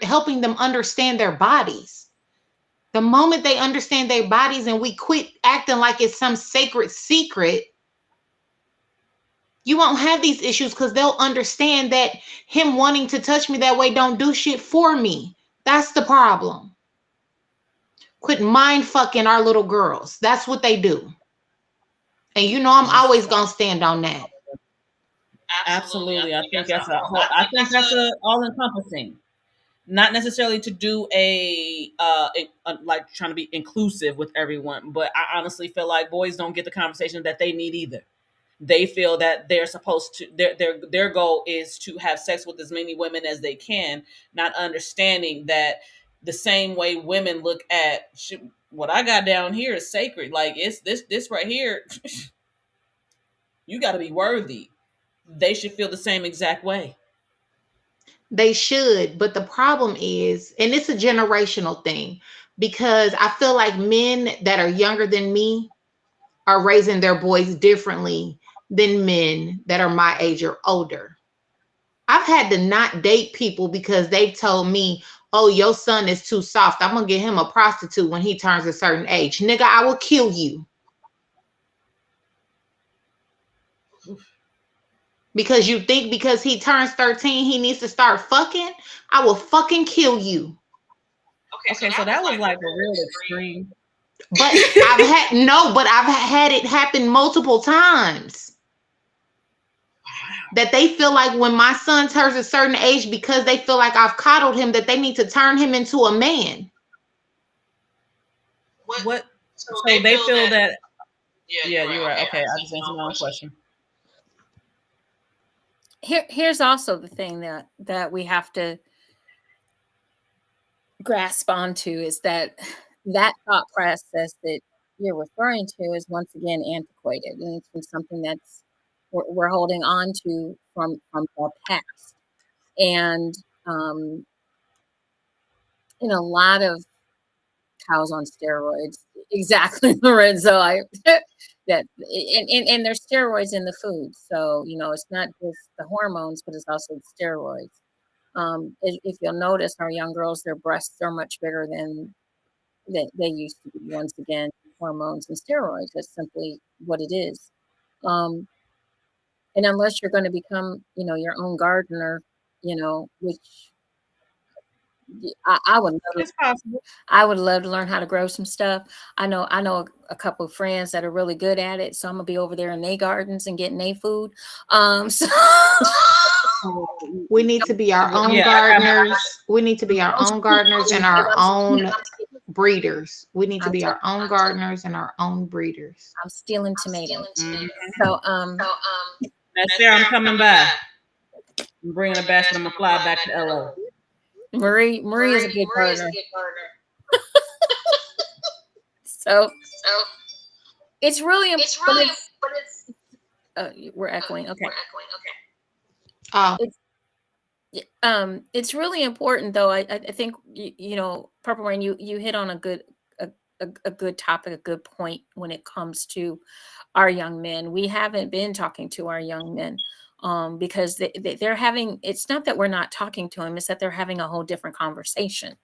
S3: helping them understand their bodies. The moment they understand their bodies and we quit acting like it's some sacred secret, you won't have these issues because they'll understand that him wanting to touch me that way don't do shit for me. That's the problem. Quit mind fucking our little girls. That's what they do. And I'm
S2: That's
S3: always gonna stand on that.
S2: absolutely. I think that's a whole. I think that's a all encompassing. Not necessarily to do like trying to be inclusive with everyone, but I honestly feel like boys don't get the conversation that they need either. They feel that they're supposed to their goal is to have sex with as many women as they can, not understanding that the same way women look at what I got down here is sacred. Like it's this right here, you got to be worthy. They should feel the same exact way.
S3: They should, but the problem is, and it's a generational thing, because I feel like men that are younger than me are raising their boys differently than men that are my age or older. I've had to not date people because they've told me, oh, your son is too soft. I'm going to get him a prostitute when he turns a certain age. Nigga, I will kill you. Because you think because he turns 13, he needs to start fucking? I will fucking kill you.
S2: Okay, so that was like a real extreme.
S3: But I've had it happen multiple times. That they feel like when my son turns a certain age, because they feel like I've coddled him, that they need to turn him into a man.
S2: What? So they feel that. Yeah, you're right. Okay, I just answered my own question.
S1: here's also the thing that we have to grasp onto is that that thought process that you're referring to is once again antiquated, and it's been something that's we're holding on to from the past. And um, in a lot of cows on steroids, exactly, Lorenzo. I that and there's steroids in the food, so it's not just the hormones, but it's also the steroids. If you'll notice, our young girls, their breasts are much bigger than they used to be. Once again, hormones and steroids. That's simply what it is. Um, and unless you're going to become, your own gardener, which I would love,
S2: It's possible.
S1: I would love to learn how to grow some stuff. I know a couple of friends that are really good at it, so I'm gonna be over there in their gardens and getting their food. So
S3: We need to be our own
S2: Yeah,
S3: gardeners. We need to be our own gardeners and our own breeders. We need to
S1: I'm,
S3: be our own gardeners and our own breeders.
S1: I'm stealing tomatoes.
S2: Mhm.
S1: So
S2: Next year I'm coming by. I'm bringing a basket. I'm gonna fly back to LA.
S1: Marie is a good gardener. So it's really important. We're echoing. Okay.
S3: Oh,
S1: It's really important though. I think Purple Rain, you hit on a good topic, a good point when it comes to our young men. We haven't been talking to our young men because they're having. It's not that we're not talking to them; it's that they're having a whole different conversation.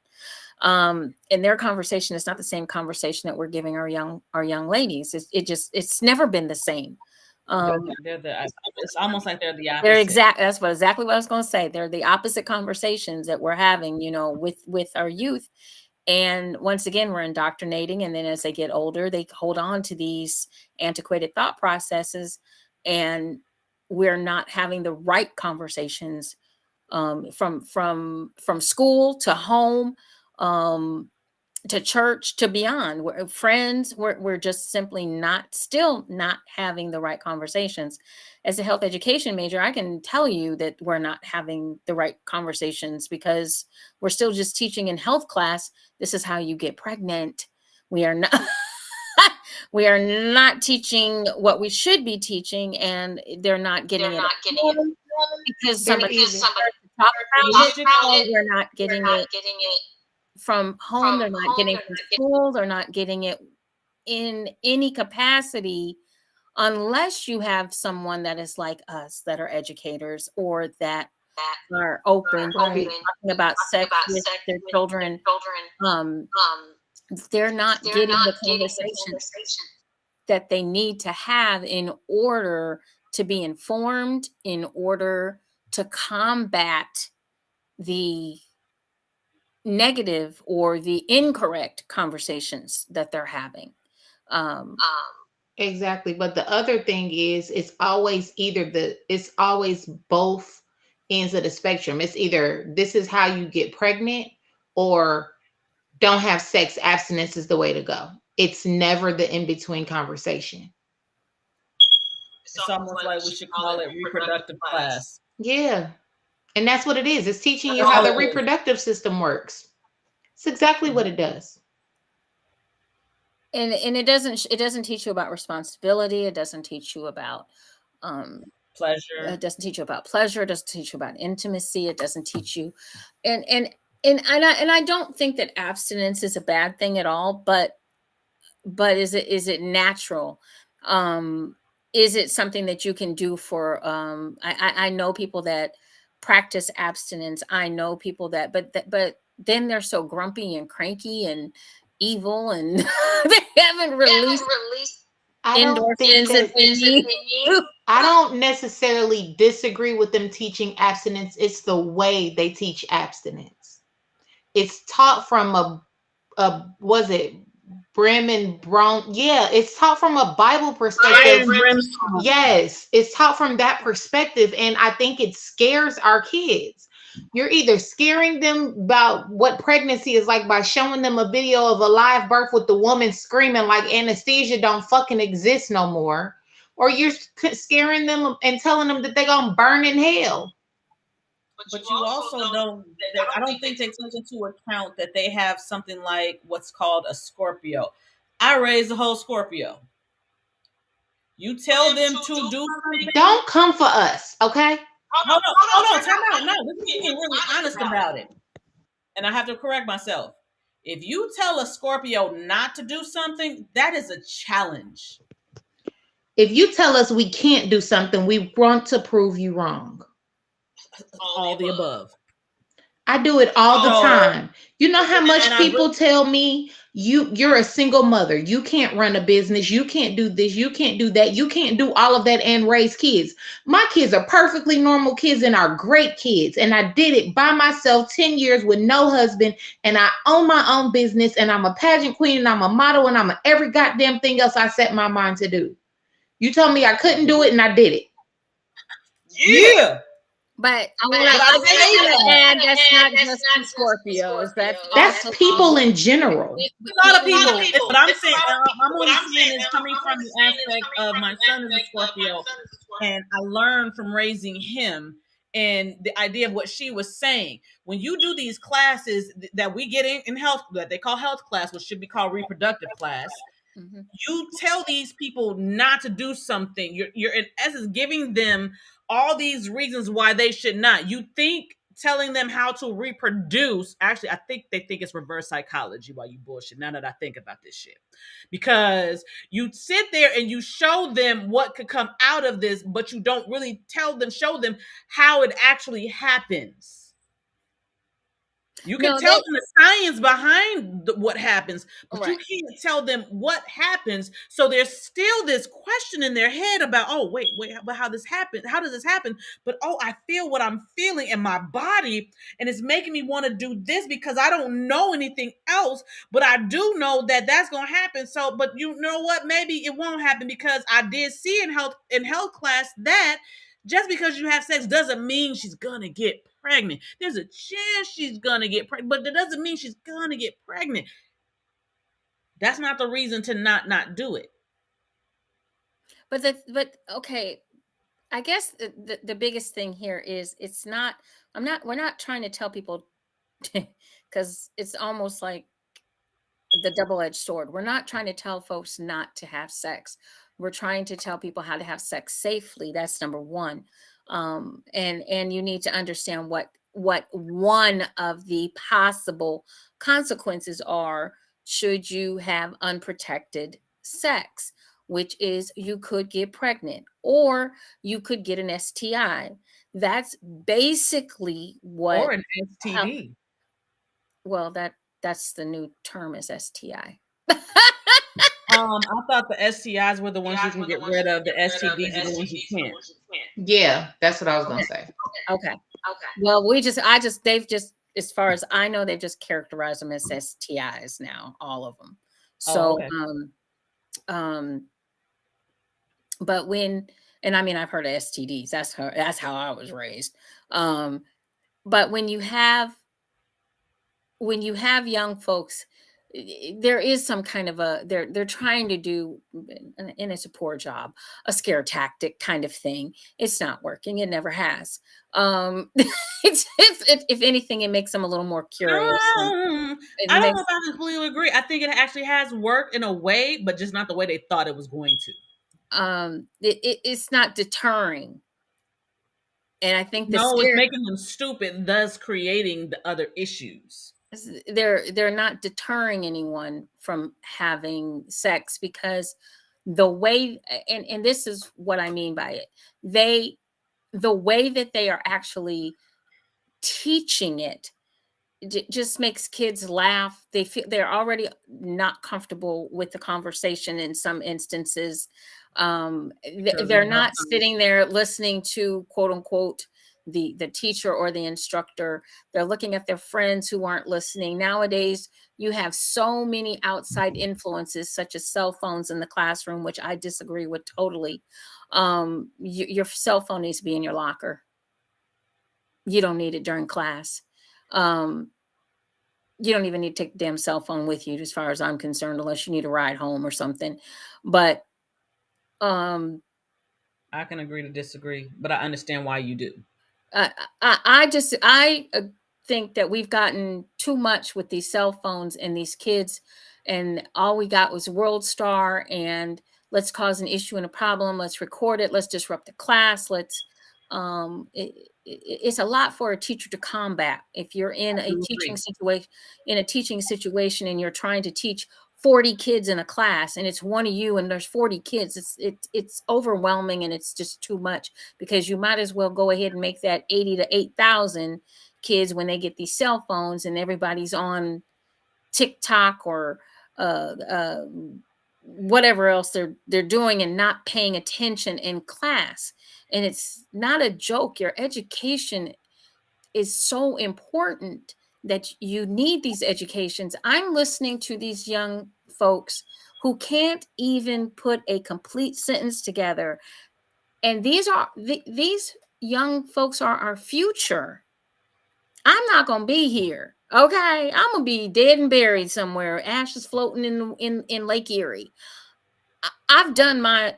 S1: And their conversation is not the same conversation that we're giving our young ladies. It's never been the same.
S2: It's almost like they're the
S1: They're
S2: opposite.
S1: exactly what I was going to say. They're the opposite conversations that we're having, with our youth. And once again, we're indoctrinating. And then as they get older, they hold on to these antiquated thought processes, and we're not having the right conversations from school to home, to church, to beyond. We're friends. We're just simply still not having the right conversations. As a health education major, I can tell you that we're not having the right conversations because we're still just teaching in health class. This is how you get pregnant. We are not. We are not teaching what we should be teaching, and they're not getting it because somebody talk about it. We're not getting it from home. They're not getting it from school. They're not getting it in any capacity unless you have someone that is like us, that are educators or that are open to
S3: right.
S1: talking about sex with their children. Um, they're not getting the conversations that they need to have in order to be informed, in order to combat the negative or the incorrect conversations that they're having. Um,
S3: Exactly. But the other thing is, it's always both ends of the spectrum. It's either this is how you get pregnant, or don't have sex, abstinence is the way to go. It's never the in between conversation.
S2: It's almost like we should call it reproductive class.
S3: Yeah. And that's what it is. It's teaching you
S2: That's
S3: how
S2: all
S3: the
S2: it is.
S3: reproductive system works. It's exactly what it does.
S1: and it doesn't teach you about responsibility. It doesn't teach you about
S2: Pleasure.
S1: it doesn't teach you about pleasure. It doesn't teach you about intimacy. It doesn't teach you, and and and I don't think that abstinence is a bad thing at all. But is it natural? Is it something that you can do for? I know people that practice abstinence. I know people but then they're so grumpy and cranky and evil, and they haven't released
S3: I don't think
S1: endorphins that
S3: that
S1: they need.
S3: I don't necessarily disagree with them teaching abstinence. It's the way they teach abstinence. It's taught from a was it Brim and Brown? Yeah, it's taught from a Bible
S2: Fire
S3: perspective.
S2: and brimstone.
S3: Yes, it's taught from that perspective, and I think it scares our kids. You're either scaring them about what pregnancy is like by showing them a video of a live birth with the woman screaming like anesthesia don't fucking exist no more, or you're scaring them and telling them that they're gonna burn in hell.
S2: But you also know that I don't think they took into account that they have something like what's called a Scorpio. I raised a whole Scorpio. You tell them to do something.
S3: Don't come for us, okay?
S2: Hold on, time out. No, this is being really honest about it. And I have to correct myself. If you tell a Scorpio not to do something, that is a challenge.
S3: If you tell us we can't do something, we want to prove you wrong.
S2: All the above.
S3: I do it all the time. You know how much people tell me you're a single mother. You can't run a business. You can't do this. You can't do that. You can't do all of that and raise kids. My kids are perfectly normal kids and are great kids. And I did it by myself 10 years with no husband. And I own my own business. And I'm a pageant queen and I'm a model and I'm every goddamn thing else I set my mind to do. You told me I couldn't do it and I did it.
S2: Yeah.
S1: But I mean, and that's not just Scorpios.
S3: That's people in general.
S2: A lot of people. But I'm saying, I'm only saying is coming from the aspect of my son is a Scorpio, and I learned from raising him. And the idea of what she was saying, when you do these classes that we get in health, that they call health class, which should be called reproductive class, you tell these people not to do something. You're in essence giving them all these reasons why they should not. You think telling them how to reproduce, actually, I think they think it's reverse psychology while you bullshit. Now that I think about this shit, because you sit there and you show them what could come out of this, but you don't really show them how it actually happens. You can tell them the science behind what happens, but you can't tell them what happens. So there's still this question in their head about, oh, wait, but how this happened? How does this happen? But, oh, I feel what I'm feeling in my body, and it's making me want to do this because I don't know anything else, but I do know that that's going to happen. So, but you know what? Maybe it won't happen because I did see in health class that just because you have sex doesn't mean she's going to get pregnant. There's a chance she's going to get pregnant, but that doesn't mean she's going to get pregnant. That's not the reason to not do it.
S1: But okay, I guess the biggest thing here is we're not trying to tell people because it's almost like the double-edged sword. We're not trying to tell folks not to have sex. We're trying to tell people how to have sex safely. That's number one. And you need to understand what one of the possible consequences are should you have unprotected sex, which is you could get pregnant or you could get an STI. That's basically what,
S2: or an STD.
S1: Well, that's the new term is STI.
S2: I thought the STIs were the ones you can get rid of. The STDs are the ones you can't.
S3: Yeah, that's what I was gonna say.
S1: Okay. Well, they've just, as far as I know, they've just characterized them as STIs now, all of them. So, but and I mean, I've heard of STDs. That's how I was raised. But when you have young folks, there is some kind of they're trying to do, and it's a poor job, a scare tactic kind of thing. It's not working. It never has. If anything, it makes them a little more curious.
S2: I don't know if I completely agree. I think it actually has worked in a way, but just not the way they thought it was going to.
S1: It's not deterring. And I think
S2: it's making them stupid, thus creating the other issues.
S1: They're not deterring anyone from having sex because the way, and this is what I mean by it, the way that they are actually teaching it just makes kids laugh. They feel they're already not comfortable with the conversation in some instances. They're not sitting there listening to, quote unquote, the teacher or the instructor. They're looking at their friends who aren't listening. Nowadays, you have so many outside influences, such as cell phones in the classroom, which I disagree with totally. Your cell phone needs to be in your locker. You don't need it during class. You don't even need to take the damn cell phone with you, as far as I'm concerned, unless you need a ride home or something. But
S2: I can agree to disagree, but I understand why you do.
S1: I think that we've gotten too much with these cell phones and these kids, and all we got was World Star and let's cause an issue and a problem. Let's record it. Let's disrupt the class. Let's. It's a lot for a teacher to combat if you're
S2: I
S1: in a
S2: do
S1: teaching
S2: agree.
S1: situation, and you're trying to teach 40 kids in a class and it's one of you and there's 40 kids. It's overwhelming and it's just too much, because you might as well go ahead and make that 80 to 8,000 kids when they get these cell phones and everybody's on TikTok or uh, uh, whatever else they're doing and not paying attention in class. And it's not a joke. Your education is so important that you need these educations. I'm listening to these young folks who can't even put a complete sentence together, and these young folks are our future. I'm not gonna be here. Okay, I'm gonna be dead and buried somewhere, ashes floating in Lake Erie. I've done my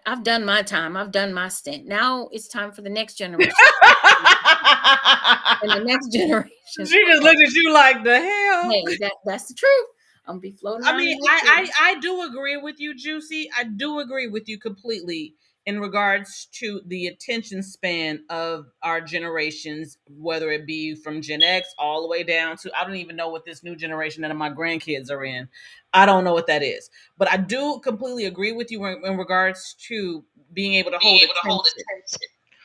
S1: time. I've done my stint. Now it's time for the next generation, and the next generation.
S2: She just looked at you like the hell.
S1: Hey, that's the truth. I'm gonna be floating
S2: I
S1: around
S2: mean,
S1: in Lake Erie.
S2: I do agree with you, JewCee. I do agree with you completely in regards to the attention span of our generations, whether it be from Gen X all the way down to, I don't even know what this new generation that my grandkids are in. I don't know what that is. But I do completely agree with you in regards to being able to hold attention.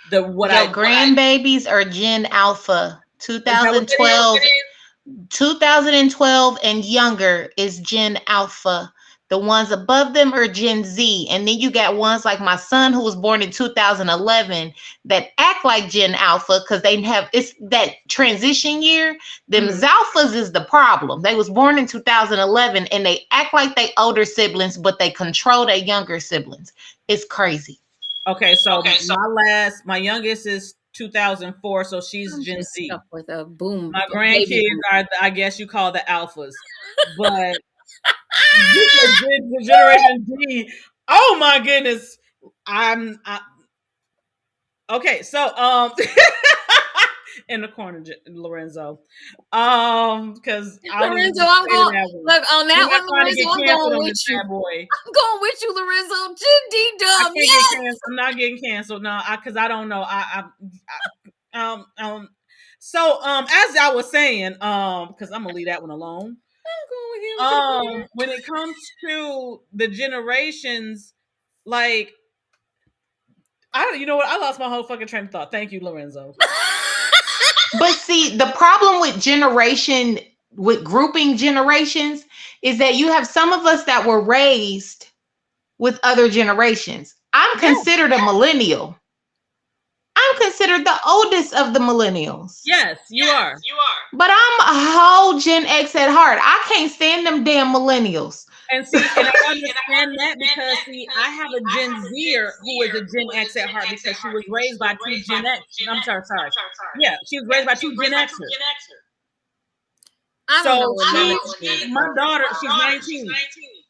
S2: The what
S3: Your
S2: I
S3: grandbabies are Gen Alpha.
S2: is that what it is?
S3: 2012 and younger is Gen Alpha. The ones above them are Gen Z. And then you got ones like my son who was born in 2011 that act like Gen Alpha because they have, it's that transition year. Them
S2: Mhm.
S3: Zalphas is the problem. They was born in 2011 and they act like they older siblings, but they control their younger siblings. It's crazy.
S2: Okay, so my youngest is 2004, so she's
S1: I'm
S2: Gen
S1: just
S2: Z.
S1: stuck with a boom,
S2: My
S1: baby
S2: grandkids
S1: boom.
S2: are, I guess you call the alphas, but this is the Generation D. Oh my goodness, okay. So in the corner, Lorenzo, because I don't even
S1: Lorenzo,
S2: want to
S1: I'm
S2: say
S1: going
S2: that one.
S1: look on
S2: We're
S1: that
S2: not
S1: one,
S2: trying to
S1: Lorenzo.
S2: get
S1: I'm
S2: canceled
S1: going
S2: on
S1: with
S2: this
S1: you.
S2: bad boy.
S1: I'm going with you, Lorenzo. D
S2: I
S1: Dub.
S2: can't get
S1: Yes.
S2: canceled. I'm not getting canceled. No, because I don't know. I So as I was saying, because I'm gonna leave that one alone.
S1: I'm going with him for the
S2: When it comes to the generations, like I don't, you know what? I lost my whole fucking train of thought. Thank you, Lorenzo.
S3: But see, the problem with generation, with grouping generations, is that you have some of us that were raised with other generations. I'm
S2: Yeah.
S3: considered a millennial. I'm considered the oldest of the millennials.
S2: Yes, you are.
S3: But I'm a whole Gen X at heart. I can't stand them damn millennials.
S2: And see, and I understand that because see, I have a Gen Zer who is a Gen X at heart because she was raised by two Gen X. I'm sorry. Yeah, she was raised by two Gen Xers.
S1: I don't know
S2: So
S1: what none of
S2: she,
S1: this is,
S2: my
S1: folks.
S2: daughter, she's 19,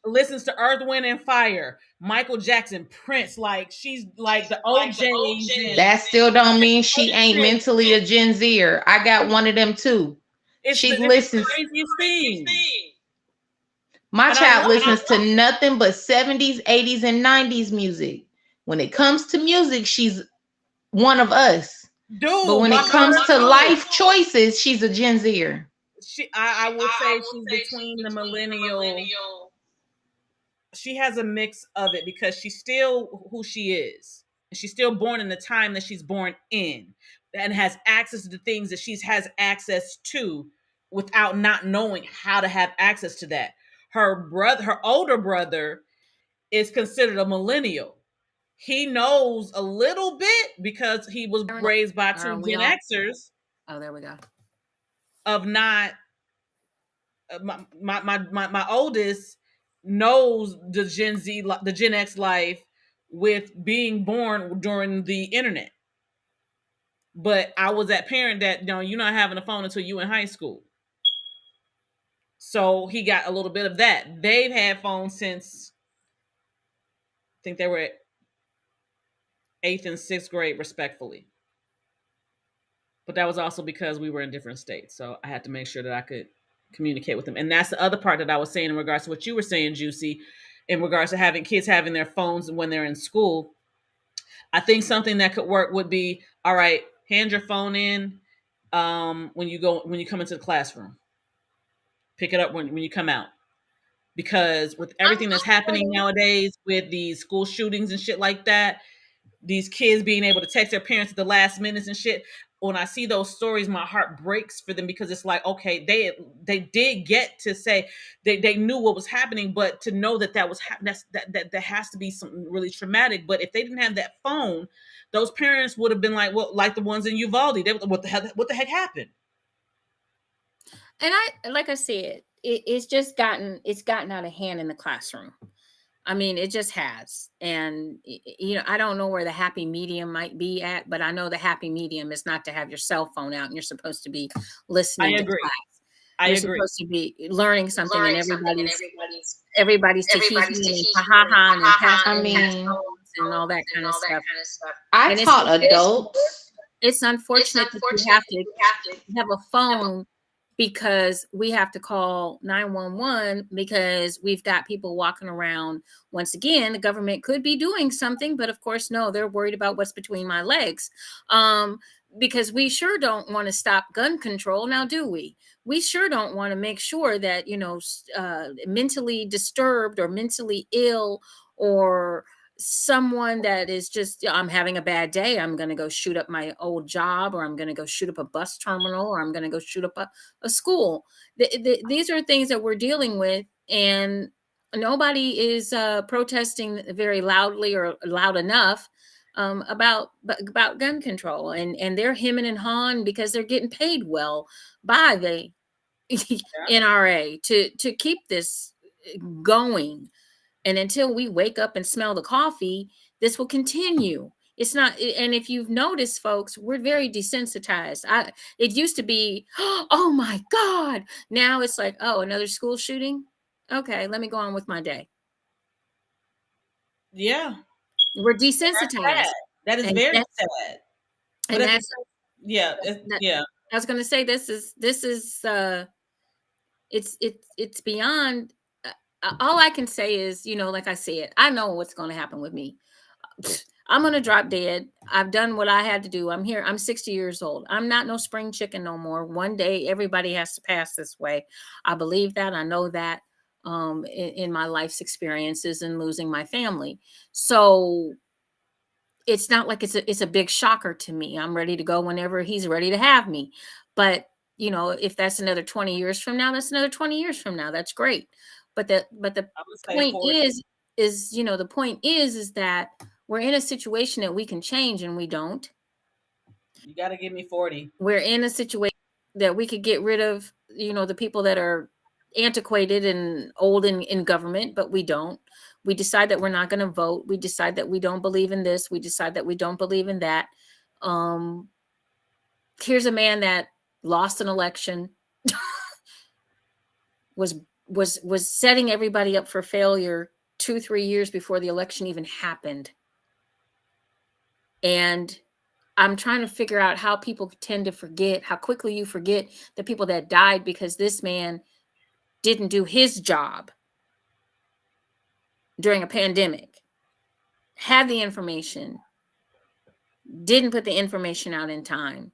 S2: listens to Earth, Wind, and Fire, Michael Jackson, Prince. Like she's like the OJs and
S3: That still don't mean she ain't mentally a Gen Zer. I got one of them too. She
S2: it's the
S3: listens.
S2: craziest thing.
S3: My
S2: And I
S3: child
S2: love
S3: listens
S2: it.
S3: to nothing but 70s, 80s, and 90s music. When it comes to music, she's one of us. But
S2: Dude,
S3: when
S2: my
S3: it comes
S2: daughter
S3: to
S2: too.
S3: life choices, she's a Gen Zer.
S2: I will say she's between the millennial. She has a mix of it because she's still who she is. She's still born in the time that she's born in and has access to the things that she has access to without not knowing how to have access to that. Her older brother is considered a millennial. He knows a little bit because he was raised by
S1: Are
S2: two
S1: we
S2: Gen
S1: on?
S2: Xers
S1: Oh, there we go.
S2: of not my oldest knows the the Gen X life with being born during the internet. But I was that parent that you're not having a phone until you in high school. So he got a little bit of that. They've had phones since I think they were 8th and 6th grade respectfully. But that was also because we were in different states. So I had to make sure that I could communicate with them. And that's the other part that I was saying in regards to what you were saying, JewCee, in regards to having kids having their phones when they're in school. I think something that could work would be, all right, hand your phone in when you come into the classroom. Pick it up when you come out. Because with everything that's happening nowadays with these school shootings and shit like that, these kids being able to text their parents at the last minutes and shit. When I see those stories, my heart breaks for them because it's like, okay, they did get to say they knew what was happening, but to know that was that has to be something really traumatic. But if they didn't have that phone, those parents would have been like, well, like the ones in Uvalde, what the heck happened?
S1: And like I said, it's gotten out of hand in the classroom. I mean, it just has. And, I don't know where the happy medium might be at, but I know the happy medium is not to have your cell phone out and you're supposed to be listening
S2: I
S1: to
S2: agree.
S1: class.
S2: I
S1: You're
S2: agree.
S1: supposed to be learning something, and everybody's to hee and ha ha ha and
S3: I
S1: passing
S3: mean,
S1: and all that kind of stuff.
S3: I
S1: And
S3: taught adults.
S1: it's unfortunate that you have to have a phone because we have to call 911 because we've got people walking around. Once again, the government could be doing something, but of course, no, they're worried about what's between my legs. Because we sure don't want to stop gun control. Now, do we? We sure don't want to make sure that, mentally disturbed or mentally ill or someone that is just, I'm having a bad day, I'm going to go shoot up my old job, or I'm going to go shoot up a bus terminal, or I'm going to go shoot up a school. These are things that we're dealing with, and nobody is protesting very loudly or loud enough about gun control, and they're hemming and hawing because they're getting paid well by the NRA to keep this going. And until we wake up and smell the coffee, this will continue. It's not, and if you've noticed, folks, we're very desensitized. It used to be, oh my God. Now it's like, oh, another school shooting. Okay, let me go on with my day.
S2: Yeah.
S1: We're desensitized.
S2: That is very sad.
S1: And that's
S2: yeah.
S1: I was gonna say this is it's beyond. All I can say is, like I said, I know what's going to happen with me. I'm going to drop dead. I've done what I had to do. I'm here. I'm 60 years old. I'm not no spring chicken no more. One day, everybody has to pass this way. I believe that. I know that in my life's experiences and losing my family. So it's not like it's a big shocker to me. I'm ready to go whenever he's ready to have me. But, if that's another 20 years from now, that's another 20 years from now. That's great. But the point is the point is that we're in a situation that we can change, and we don't.
S2: You got to give me 40.
S1: We're in a situation that we could get rid of, the people that are antiquated and old in government, but we don't. We decide that we're not going to vote. We decide that we don't believe in this. We decide that we don't believe in that. Here's a man that lost an election, was setting everybody up for failure 2-3 years before the election even happened. And I'm trying to figure out how people tend to forget, how quickly you forget the people that died because this man didn't do his job during a pandemic, had the information, didn't put the information out in time.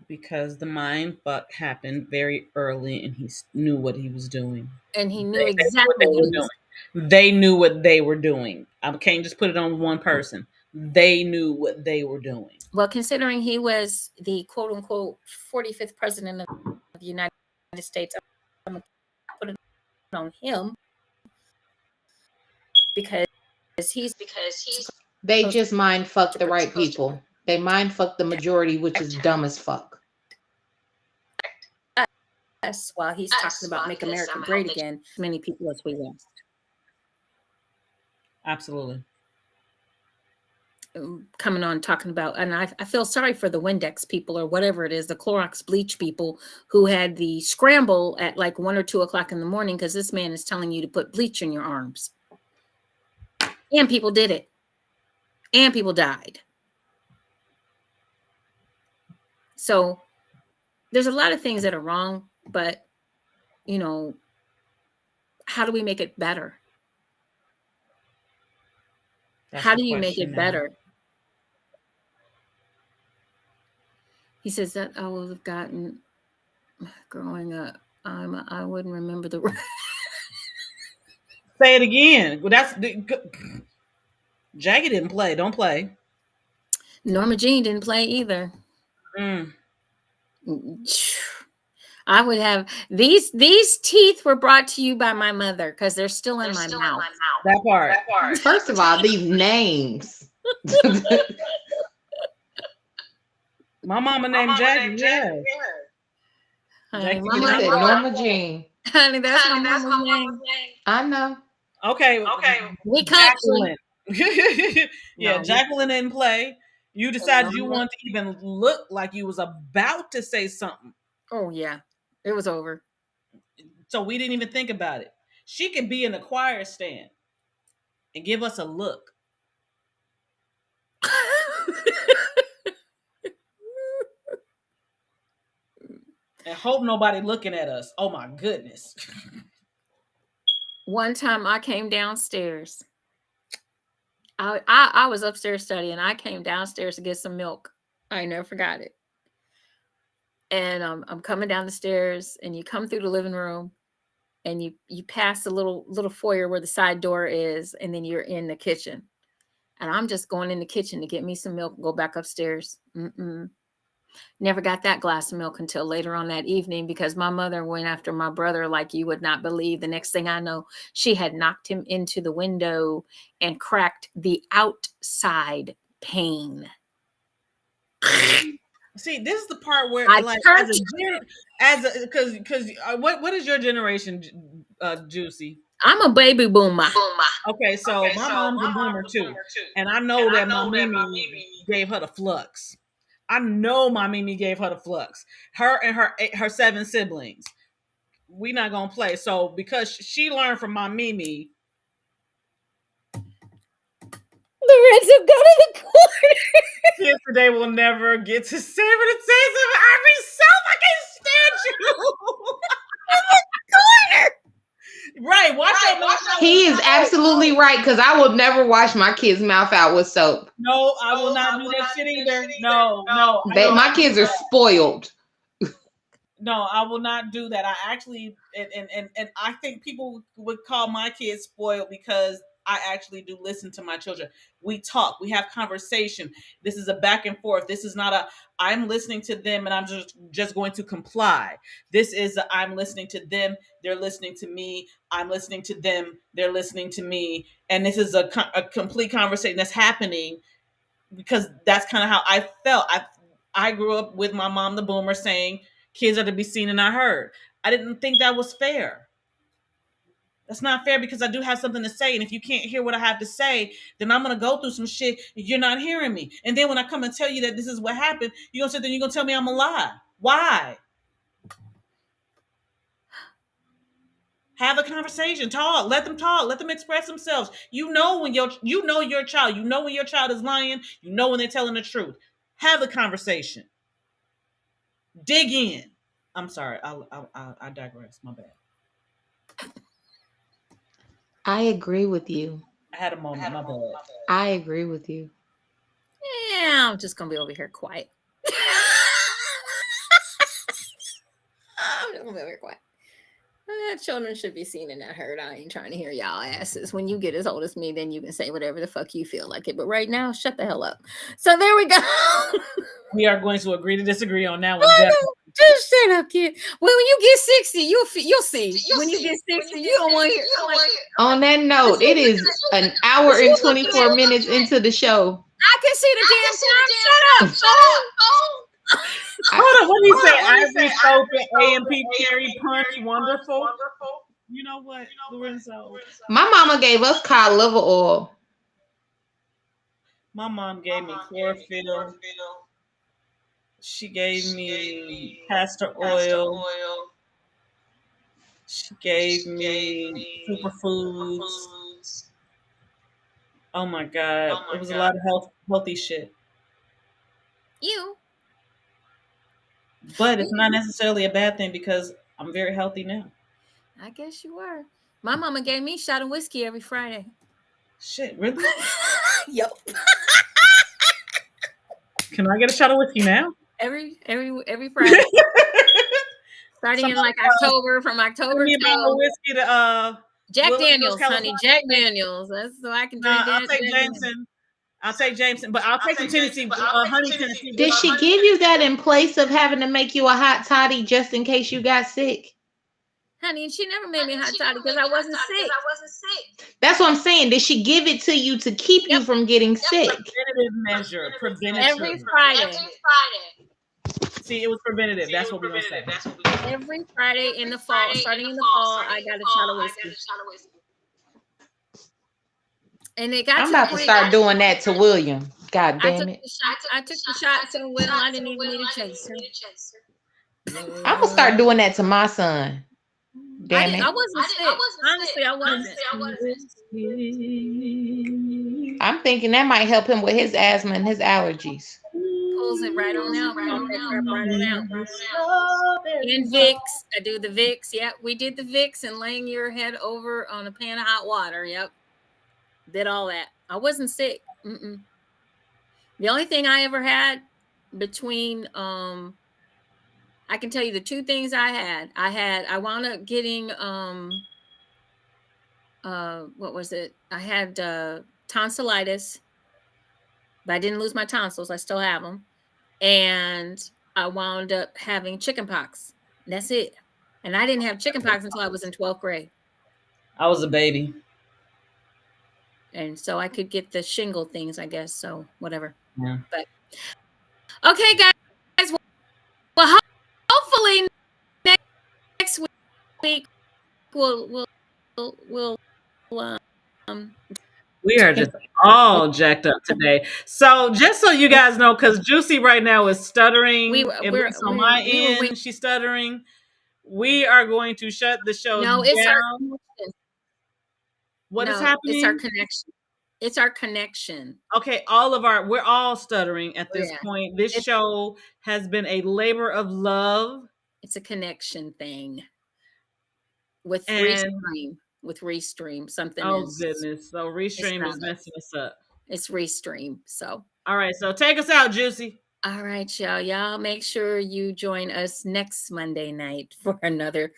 S2: Because the mind fuck happened very early, and he knew what he was doing.
S1: And he knew exactly what he was
S2: doing. They knew what they were doing. I can't just put it on one person. They knew what they were doing.
S1: Well, considering he was the quote unquote 45th president of the United States, I'm going to put it on him because
S3: they just mind fuck the right people. They mind fuck the majority, which is dumb as fuck.
S1: Us while he's talking about make America great again, many people as we lost.
S2: Absolutely.
S1: Coming on talking about, and I feel sorry for the Windex people or whatever it is, the Clorox bleach people who had the scramble at like 1 or 2 o'clock in the morning because this man is telling you to put bleach in your arms. And people did it. And people died. So there's a lot of things that are wrong, but you know, how do we make it better?
S2: That's
S1: How
S2: the
S1: do you make
S2: question
S1: it
S2: now.
S1: better? He says that I would have gotten growing up. I wouldn't remember the
S2: Say it again. Well, that's the, Jackie didn't play. Don't play.
S1: Norma Jean didn't play either.
S2: Mm.
S1: I would have these teeth were brought to you by my mother because they're still in my mouth.
S2: That part.
S3: First of all, these names.
S2: My mama named Jackie. Yeah,
S1: Honey,
S2: Jackie
S1: my
S2: did
S3: She
S2: not
S3: said
S1: mother,
S2: play.
S3: Norma Jean.
S1: honey, that's my mama's name.
S3: I know.
S2: Okay,
S1: We country.
S2: Jacqueline. Yeah,
S1: No,
S2: Jacqueline didn't play. You
S1: and
S2: decided you
S1: Norma.
S2: wanted to even look like you was about to say something,
S1: Oh yeah, it was over.
S2: so we didn't even think about it. She can be in the choir stand and give us a look and hope nobody looking at us. Oh my goodness.
S1: One time I came downstairs. I was upstairs studying. I came downstairs to get some milk. I never forgot it. And I'm coming down the stairs, and you come through the living room, and you pass the little foyer where the side door is, and then you're in the kitchen. And I'm just going in the kitchen to get me some milk and go back upstairs. Never got that glass of milk until later on that evening because my mother went after my brother like you would not believe. The next thing I know, she had knocked him into the window and cracked the outside pane.
S2: See, this is the part where,
S1: I
S2: like,
S1: turned.
S2: because what is your generation, Juicy?
S1: I'm a baby boomer.
S2: Okay, so my mom's a boomer too, and I know that my Mimi gave her the flux. I know my Mimi gave her the flux. Her and her seven siblings. We not gonna play. So because she learned from my Mimi,
S1: The Reds have gone to the corner.
S2: kids today will never get to say what it says. I be so fucking stand you. Right, watch your mouth.
S3: He is absolutely right because I will never wash my kid's mouth out with soap.
S2: No, I will not do that shit either. No, no, I will
S3: My
S2: not do
S3: kids are
S2: that.
S3: spoiled.
S2: No, I will not do that. I actually and I think people would call my kids spoiled because I actually do listen to my children. We talk, we have conversation. This is a back and forth. This is not a I'm listening to them and I'm just going to comply. This is a, I'm listening to them, they're listening to me. I'm listening to them, they're listening to me, and this is a complete conversation that's happening because that's kind of how I felt. I grew up with my mom, the boomer, saying kids are to be seen and not heard. I didn't think that was fair. That's not fair because I do have something to say, and if you can't hear what I have to say, then I'm gonna go through some shit. You're not hearing me, and then when I come and tell you that this is what happened, you're gonna sit there and you're gonna tell me I'm a lie. Why? Have a conversation. Talk. Let them talk. Let them express themselves. You know when your child. You know when your child is lying. You know when they're telling the truth. Have a conversation. Dig in. I'm sorry. I digress. My bad.
S3: I agree with you.
S2: I had a moment. My bad.
S3: I agree with you.
S1: Yeah, I'm just gonna be over here quiet. I'm just gonna be over here quiet. Children should be seen and not heard. I ain't trying to hear y'all asses. When you get as old as me, then you can say whatever the fuck you feel like it. But right now, shut the hell up. So there we go.
S2: We are going to agree to disagree on that one.
S1: Oh,
S2: Definitely.
S1: no, just shut up, kid. Well, when you get 60, you'll see. When you get 60, you don't want to hear.
S3: On that note, it is an hour and 24 minutes into the show.
S1: I can see the damn time. Shut up.
S2: Hold on. What do you say? Ivory soap and AMP cherry punch. Wonderful. You know what, Lorenzo?
S3: My mama gave us cod liver oil.
S2: My mom gave me chlorophyll. She gave me castor oil. She gave me superfoods. Oh my god. It was a lot of healthy shit.
S1: You.
S2: But it's not necessarily a bad thing because I'm very healthy now.
S1: I guess you were. My mama gave me a shot of whiskey every Friday.
S2: Shit, really?
S1: Yep.
S2: Can I get a shot of whiskey now?
S1: Every Friday. Starting in like October, from October
S2: me a bottle of
S1: till
S2: whiskey to
S1: Jack
S2: Wilkes,
S1: Daniels, honey.
S2: California.
S1: Jack Daniels. That's so I can drink
S2: I'll
S1: that.
S2: take
S1: Jack
S2: Jameson.
S1: Daniels.
S2: I'll take Jameson, but I'll take some Tennessee, honey Tennessee.
S3: Did she give you that in place of having to make you a hot toddy just in case you got sick?
S1: Honey, she never made me hot toddy because I wasn't sick.
S3: That's what I'm saying. Did she give it to you to keep you from getting sick?
S2: Preventative measure. Preventative.
S1: Every Friday.
S2: See, it was preventative. That's what we're going to say.
S1: Every Friday in the fall, starting in the fall, I got a shot of whiskey. And it got
S3: I'm about to start doing that to William. God damn it.
S1: I took the shot to Will. I didn't even need a chaser.
S3: I'm going to start doing that to my son. Damn it.
S1: I wasn't sick. Honestly, I wasn't.
S3: I'm thinking that might help him with his asthma and his allergies.
S1: Pulls it right on out. Right on out. And Vicks. I do the Vicks. Yep. We did the Vicks and laying your head over on a pan of hot water. Yep. Did all that. I wasn't sick. Mm-mm. The only thing I ever had between, I can tell you the two things I wound up getting, what was it? I had tonsillitis, but I didn't lose my tonsils. I still have them. And I wound up having chickenpox. That's it. And I didn't have chickenpox until I was in 12th grade.
S2: I was a baby.
S1: And so I could get the shingle things, I guess. So whatever.
S2: Yeah.
S1: But okay, guys. Well, hopefully next week we'll
S2: we are just all jacked up today. So just so you guys know, because JewCee right now is stuttering. We're on my end. She's stuttering. We are going to shut the show down.
S1: It's our connection.
S2: What is happening?
S1: It's our connection. It's our connection.
S2: Okay, we're all stuttering at this point. This show has been a labor of love.
S1: It's a connection thing. With Restream, something
S2: goodness. So Restream is messing us up.
S1: It's Restream. So
S2: all right, so take us out, JewCee.
S1: All right, y'all. Y'all make sure you join us next Monday night for another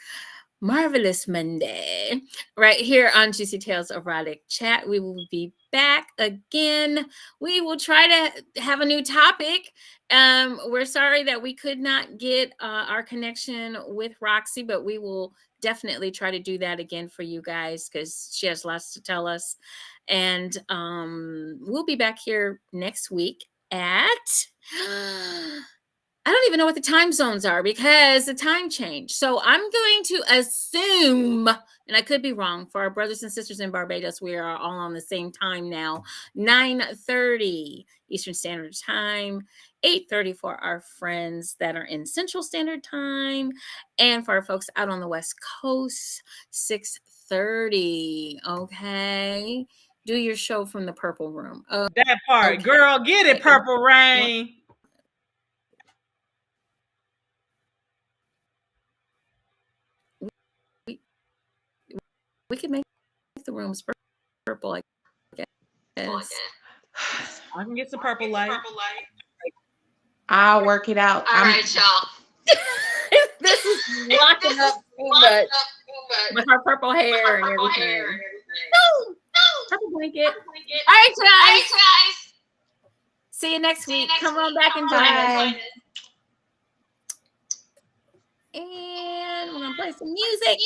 S1: marvelous Monday right here on Juicy Tales Erotic Chat. We will be back again. We will try to have a new topic. We're sorry that we could not get our connection with Roxy, but we will definitely try to do that again for you guys because she has lots to tell us. And we'll be back here next week at I don't even know what the time zones are because the time changed. So I'm going to assume, and I could be wrong, for our brothers and sisters in Barbados, we are all on the same time now, 9:30 Eastern Standard Time, 8:30 for our friends that are in Central Standard Time, and for our folks out on the West Coast, 6:30. Okay. Do your show from the Purple Room.
S2: That part. Okay. Girl, get it, Purple Rain.
S1: We could make the rooms purple, I guess.
S2: I can get some purple light.
S3: I'll work it out.
S1: All right, y'all. This is locking up too much with her purple hair and everything. No, purple blanket. All right, guys. See you next week. Come on back and join us. And we're gonna play some music.